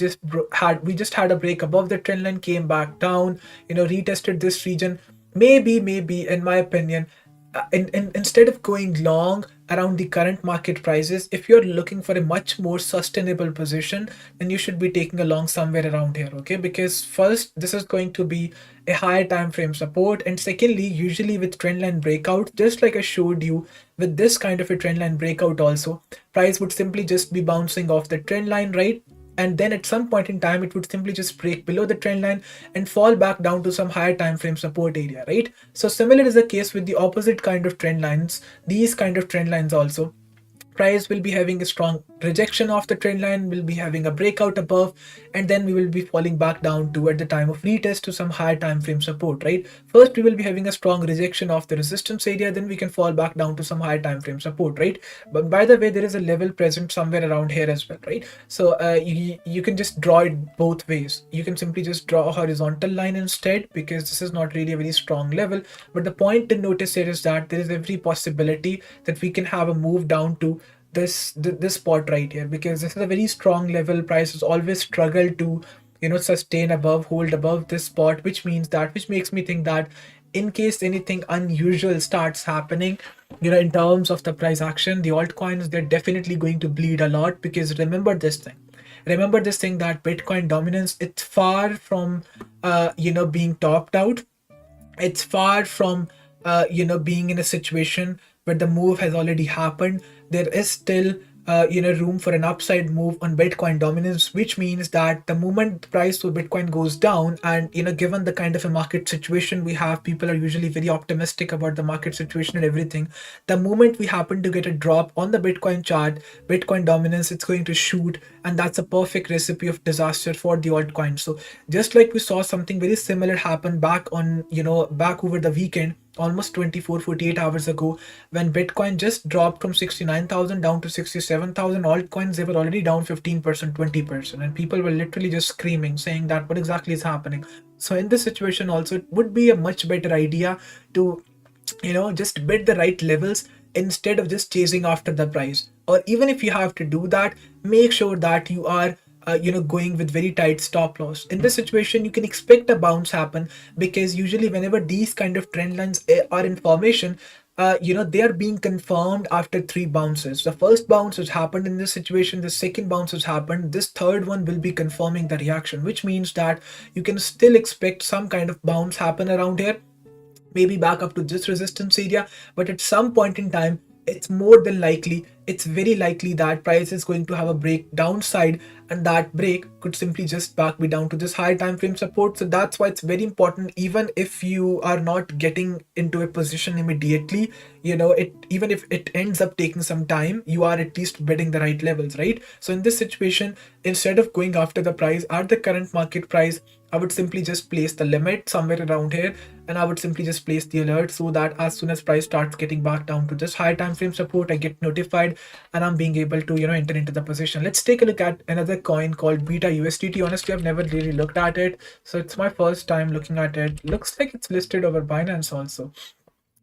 we just had a break above the trend line, came back down, retested this region. Maybe, in my opinion, instead of going long around the current market prices, if you're looking for a much more sustainable position, then you should be taking a long somewhere around here, okay? Because first, this is going to be a higher time frame support, and secondly, usually with trendline breakout, just like I showed you with this kind of a trendline breakout also, price would simply just be bouncing off the trend line, right? And then at some point in time, it would simply just break below the trend line and fall back down to some higher time frame support area, right? So similar is the case with the opposite kind of trend lines, these kind of trend lines also. Price will be having a strong rejection of the trend line, will be having a breakout above, and then we will be falling back down to, at the time of retest, to some higher time frame support, right? First we will be having a strong rejection of the resistance area, then we can fall back down to some higher time frame support, right? But by the way, there is a level present somewhere around here as well, right? So you can just draw it both ways. You can simply just draw a horizontal line instead, because this is not really a very strong level. But the point to notice here is that there is every possibility that we can have a move down to this spot right here, because this is a very strong level. Price has always struggled to sustain above, hold above this spot, which makes me think that in case anything unusual starts happening in terms of the price action, the altcoins, they're definitely going to bleed a lot. Because remember this thing that Bitcoin dominance, it's far from being topped out. It's far from being in a situation where the move has already happened. There is still room for an upside move on Bitcoin dominance, which means that the moment the price for Bitcoin goes down, and given the kind of a market situation we have, people are usually very optimistic about the market situation and everything. The moment we happen to get a drop on the Bitcoin chart, Bitcoin dominance, it's going to shoot, and that's a perfect recipe of disaster for the altcoin. So just like we saw something very similar happen back over the weekend, almost 48 hours ago, when Bitcoin just dropped from 69,000 down to 67,000, altcoins, they were already down 15%, 20%, and people were literally just screaming, saying that what exactly is happening. So in this situation also, it would be a much better idea to just bid the right levels instead of just chasing after the price. Or even if you have to do that, make sure that you are going with very tight stop loss. In this situation, you can expect a bounce happen, because usually whenever these kind of trend lines are in formation, they are being confirmed after 3 bounces. The first bounce has happened in this situation, the second bounce has happened, this third one will be confirming the reaction, which means that you can still expect some kind of bounce happen around here, maybe back up to this resistance area. But at some point in time, it's more than likely, it's very likely that price is going to have a break downside, and that break could simply just back me down to this high time frame support. So that's why it's very important, even if you are not getting into a position immediately, even if it ends up taking some time, you are at least bidding the right levels, right? So in this situation, instead of going after the price at the current market price, I would simply just place the limit somewhere around here, and I would simply just place the alert, so that as soon as price starts getting back down to this high time frame support, I get notified and I'm being able to enter into the position. Let's take a look at another coin called Beta USDT. Honestly, I've never really looked at it, so it's my first time looking at it. Looks like it's listed over Binance also,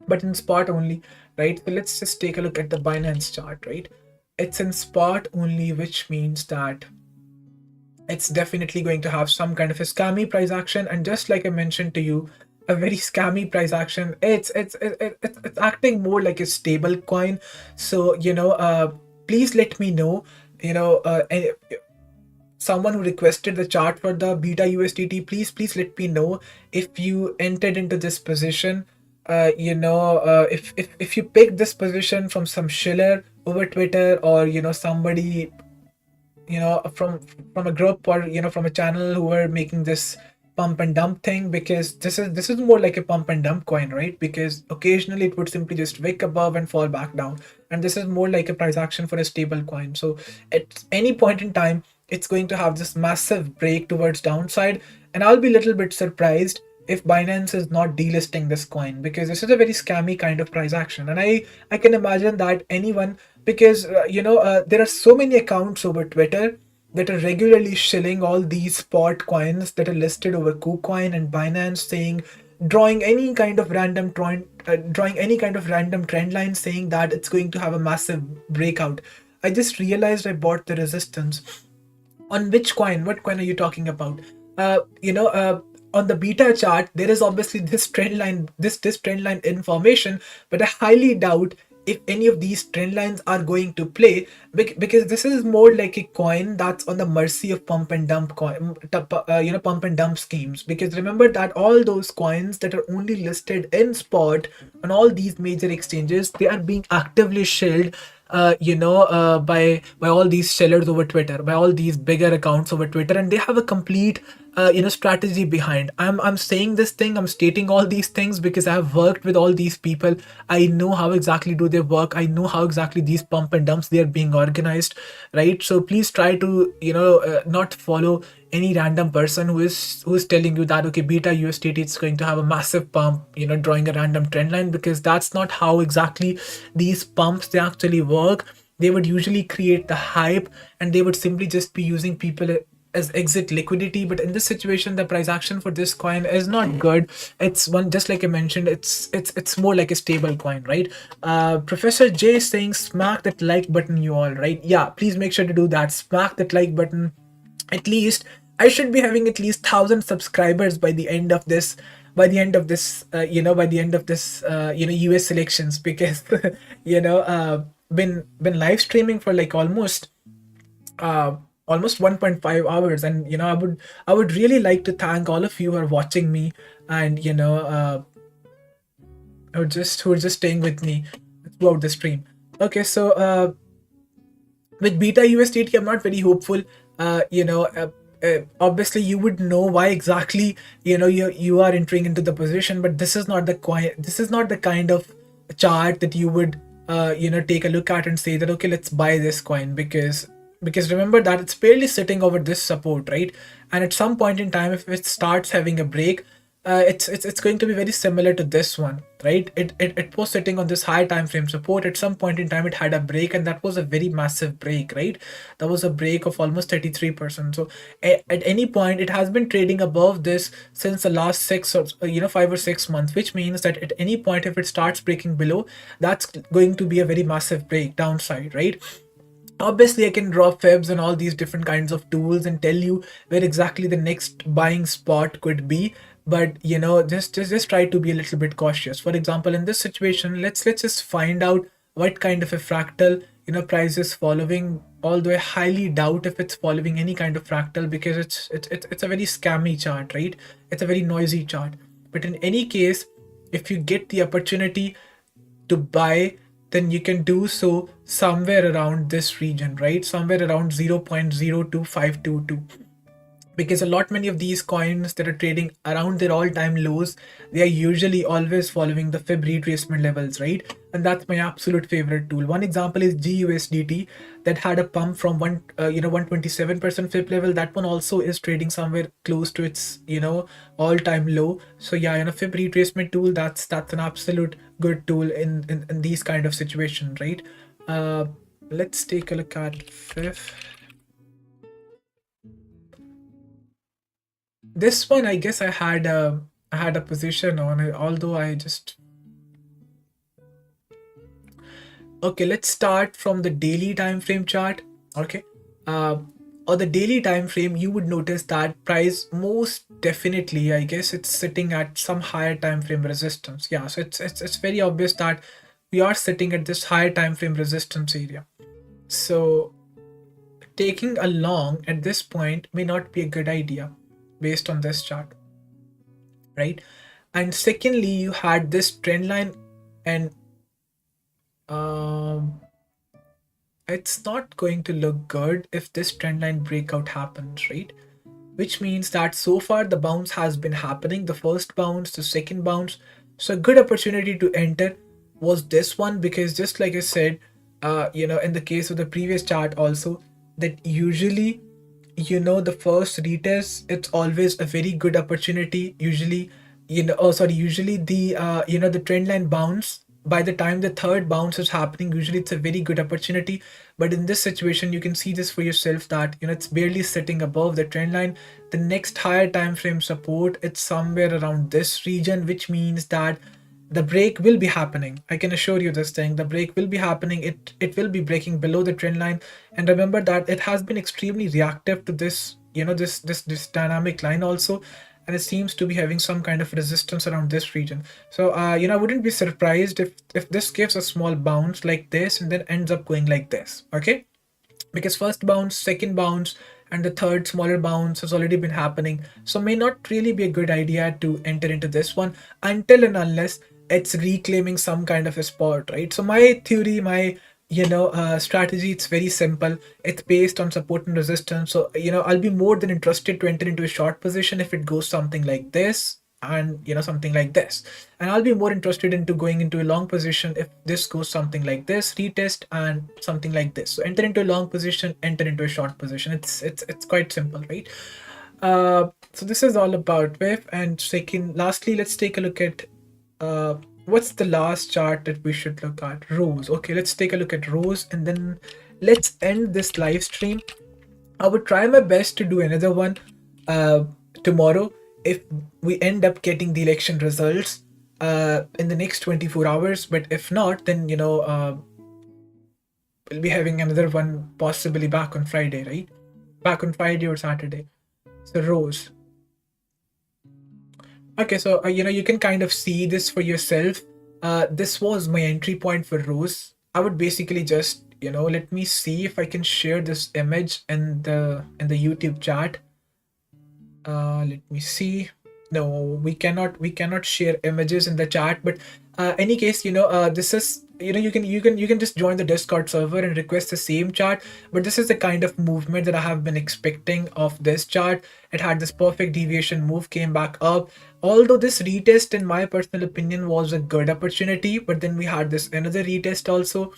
but in spot only, right? So let's just take a look at the Binance chart, right? It's in spot only, which means that it's definitely going to have some kind of a scammy price action. And just like I mentioned to you, a very scammy price action, it's acting more like a stable coin. So please let me know someone who requested the chart for the beta USDT, please let me know if you entered into this position. If you picked this position from some shiller over Twitter, or somebody, from a group, or from a channel who are making this pump and dump thing, because this is more like a pump and dump coin, right? Because occasionally it would simply just wick above and fall back down, and this is more like a price action for a stable coin. So at any point in time, it's going to have this massive break towards downside, and I'll be a little bit surprised if Binance is not delisting this coin, because this is a very scammy kind of price action. And I can imagine that anyone, because there are so many accounts over Twitter that are regularly shilling all these spot coins that are listed over KuCoin and Binance, saying, drawing any kind of random trend line, saying that it's going to have a massive breakout. I just realized I bought the resistance. On which coin? What coin are you talking about? On the beta chart, there is obviously this trend line, this trend line information, but I highly doubt if any of these trend lines are going to play, because this is more like a coin that's on the mercy of pump and dump pump and dump schemes. Because remember that all those coins that are only listed in spot on all these major exchanges, they are being actively shilled, by all these sellers over Twitter, by all these bigger accounts over Twitter, and they have a complete strategy behind. I'm saying this thing, I'm stating all these things because I have worked with all these people. I know how exactly do they work. I know how exactly these pump and dumps, they are being organized, right? So please try to not follow any random person who is telling you that, okay, beta USDT is going to have a massive pump, drawing a random trend line, because that's not how exactly these pumps, they actually work. They would usually create the hype, and they would simply just be using people as exit liquidity. But in this situation, the price action for this coin is not good. It's one, just like I mentioned, it's more like a stable coin, right? Professor J is saying, smack that like button, you all, right? Yeah, please make sure to do that. Smack that like button. At least I should be having at least 1,000 subscribers by the end of this, US elections, because been live streaming for like almost 1.5 hours, and I would really like to thank all of you who are watching me, and who are just staying with me throughout the stream. Okay, so with beta USDT, I'm not very hopeful. Obviously you would know why exactly you are entering into the position, but this is not the coin. This is not the kind of chart that you would take a look at and say that, okay, let's buy this coin, because remember that it's barely sitting over this support, right? And at some point in time, if it starts having a break, it's going to be very similar to this one, right? It was sitting on this high time frame support. At some point in time, it had a break, and that was a very massive break, right? That was a break of almost 33%. So at any point, it has been trading above this since the last 5 or 6 months, which means that at any point, if it starts breaking below, that's going to be a very massive break downside, right? Obviously I can draw fibs and all these different kinds of tools and tell you where exactly the next buying spot could be, but just try to be a little bit cautious. For example, in this situation, let's just find out what kind of a fractal price is following, although I highly doubt if it's following any kind of fractal, because it's a very scammy chart, right? It's a very noisy chart. But in any case, if you get the opportunity to buy, then you can do so somewhere around this region, right? Somewhere around 0.02522. Because a lot many of these coins that are trading around their all-time lows, they are usually always following the fib retracement levels, right? And that's my absolute favorite tool. One example is GUSDT, that had a pump from 127% fib level. That one also is trading somewhere close to its all-time low. So yeah, fib retracement tool, that's an absolute good tool in these kind of situations, right? Let's take a look at fib. This one, I guess I had a position on it, although I just... Okay, let's start from the daily time frame chart. Okay, on the daily time frame, you would notice that price most definitely, I guess, it's sitting at some higher time frame resistance. Yeah, so it's very obvious that we are sitting at this higher time frame resistance area. So taking a long at this point may not be a good idea based on this chart, right? And secondly, you had this trend line, and um, it's not going to look good if this trend line breakout happens, right? Which means that so far the bounce has been happening, the first bounce, the second bounce. So a good opportunity to enter was this one, because just like I said, in the case of the previous chart also, that usually, the first retest, it's always a very good opportunity. Usually, usually the trend line bounce, by the time the third bounce is happening, usually it's a very good opportunity. But in this situation, you can see this for yourself that it's barely sitting above the trend line. The next higher time frame support, it's somewhere around this region, which means that the break will be happening. I can assure you this thing, the break will be happening. It will be breaking below the trend line. And remember that it has been extremely reactive to this, this dynamic line also, and it seems to be having some kind of resistance around this region. So I wouldn't be surprised if this gives a small bounce like this and then ends up going like this. Okay, because first bounce, second bounce, and the third smaller bounce has already been happening. So may not really be a good idea to enter into this one until and unless it's reclaiming some kind of a spot, right? So my theory, my strategy, it's very simple. It's based on support and resistance. So I'll be more than interested to enter into a short position if it goes something like this, and something like this. And I'll be more interested into going into a long position if this goes something like this, retest, and something like this. So enter into a long position, enter into a short position. It's quite simple, right? So this is all about WIF. And lastly, let's take a look at what's the last chart that we should look at? Rose. Okay, let's take a look at Rose, and then let's end this live stream. I would try my best to do another one tomorrow if we end up getting the election results in the next 24 hours. But if not, then we'll be having another one possibly back on Friday, right? Back on Friday or Saturday. So Rose. Okay, so you can kind of see this for yourself. This was my entry point for Rose. I would basically just let me see if I can share this image in the YouTube chat. Let me see. No, we cannot share images in the chat. But any case, this is you can just join the Discord server and request the same chart. But this is the kind of movement that I have been expecting of this chart. It had this perfect deviation move, came back up. Although this retest, in my personal opinion, was a good opportunity, but then we had this another retest also.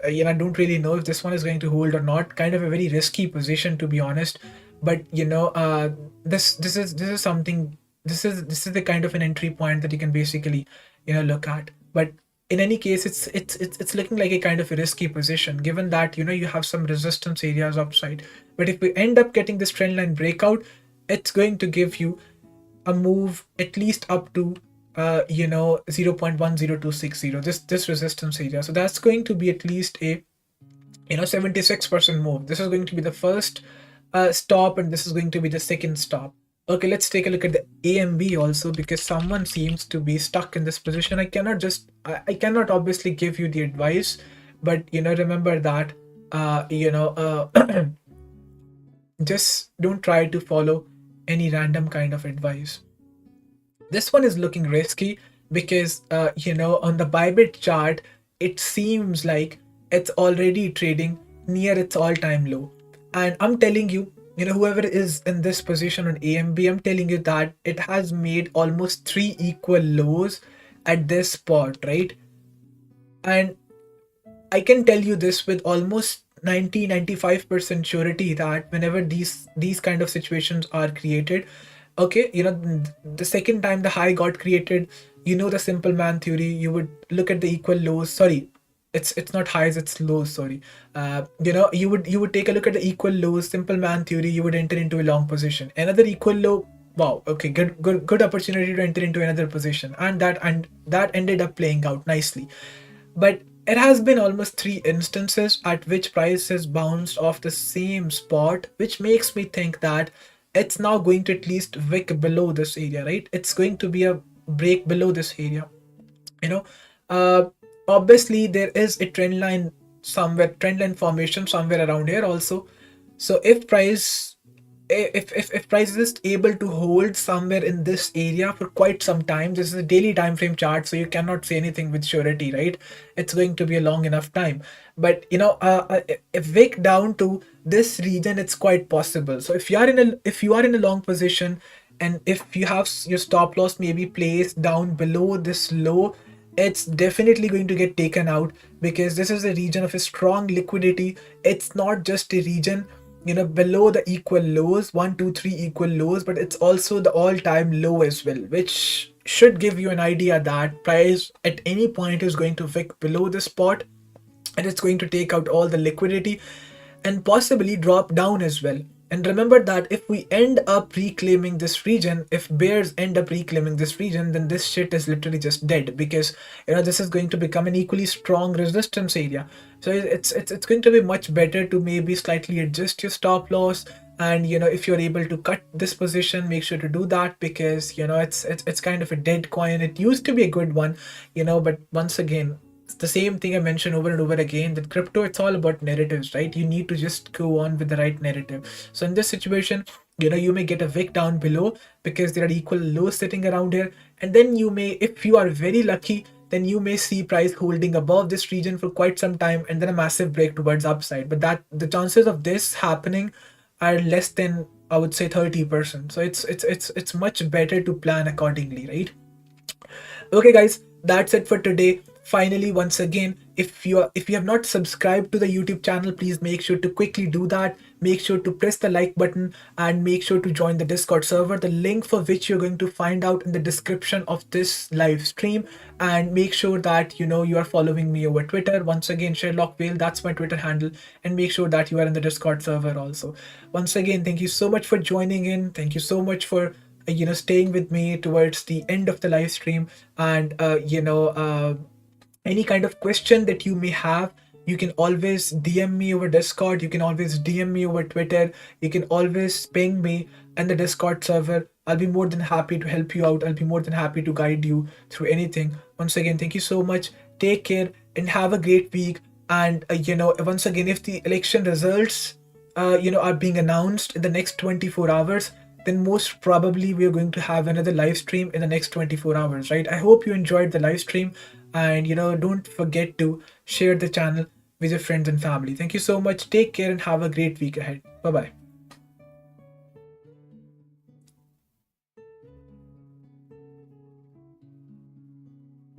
I don't really know if this one is going to hold or not. Kind of a very risky position, to be honest. But this is something. This is the kind of an entry point that you can basically look at. But in any case, it's looking like a kind of a risky position, given that you have some resistance areas upside. But if we end up getting this trend line breakout, it's going to give you a move at least up to 0.10260, this resistance area. So that's going to be at least a 76% move. This is going to be the first stop, and this is going to be the second stop. Okay, let's take a look at the AMB also, because someone seems to be stuck in this position. I cannot obviously give you the advice, but remember that just don't try to follow any random kind of advice. This one is looking risky because on the Bybit chart, it seems like it's already trading near its all-time low. And I'm telling you, whoever is in this position on AMB, I'm telling you that it has made almost 3 equal lows at this spot, right? And I can tell you this with almost 95% surety that whenever these kind of situations are created, okay, the second time the high got created, the simple man theory, you would look at the equal lows. Sorry, it's not highs, it's lows. Sorry, you would take a look at the equal lows. Simple man theory, you would enter into a long position. Another equal low. Wow. Okay. Good opportunity to enter into another position, and that ended up playing out nicely. But it has been almost 3 instances at which price has bounced off the same spot, which makes me think that it's now going to at least wick below this area, right? It's going to be a break below this area. Obviously there is a trend line formation somewhere around here also. So if price is able to hold somewhere in this area for quite some time, this is a daily time frame chart, so you cannot say anything with surety, right? It's going to be a long enough time. But if wick down to this region, it's quite possible. So if you are in a long position, and if you have your stop loss maybe placed down below this low, it's definitely going to get taken out, because this is a region of a strong liquidity. It's not just a region below the equal lows, 1 2 3 equal lows, but it's also the all-time low as well, which should give you an idea that price at any point is going to wick below this spot, and it's going to take out all the liquidity and possibly drop down as well. And remember that if we end up reclaiming this region, if bears end up reclaiming this region, then this shit is literally just dead, because this is going to become an equally strong resistance area. So it's going to be much better to maybe slightly adjust your stop loss. And if you're able to cut this position, make sure to do that, because it's kind of a dead coin. It used to be a good one, but once again, it's the same thing I mentioned over and over again, that crypto, it's all about narratives, right? You need to just go on with the right narrative. So in this situation, you may get a wick down below, because there are equal lows sitting around here. And then you may, if you are very lucky, then you may see price holding above this region for quite some time, and then a massive break towards upside. But that the chances of this happening are less than, I would say, 30%. So it's much better to plan accordingly, right? Okay guys, that's it for today. Finally, once again, if you have not subscribed to the YouTube channel, please make sure to quickly do that. Make sure to press the like button, and make sure to join the Discord server, the link for which you're going to find out in the description of this live stream. And make sure that you are following me over Twitter. Once again, Sherlock Whale, that's my Twitter handle. And make sure that you are in the Discord server also. Once again, thank you so much for joining in. Thank you so much for staying with me towards the end of the live stream. And any kind of question that you may have, you can always DM me over Discord, you can always DM me over Twitter, you can always ping me in the Discord server. I'll be more than happy to help you out. I'll be more than happy to guide you through anything. Once again, thank you so much. Take care and have a great week. And once again, if the election results are being announced in the next 24 hours, then most probably we are going to have another live stream in the next 24 hours, right? I hope you enjoyed the live stream, and don't forget to share the channel with your friends and family. Thank you so much. Take care and have a great week ahead. Bye bye.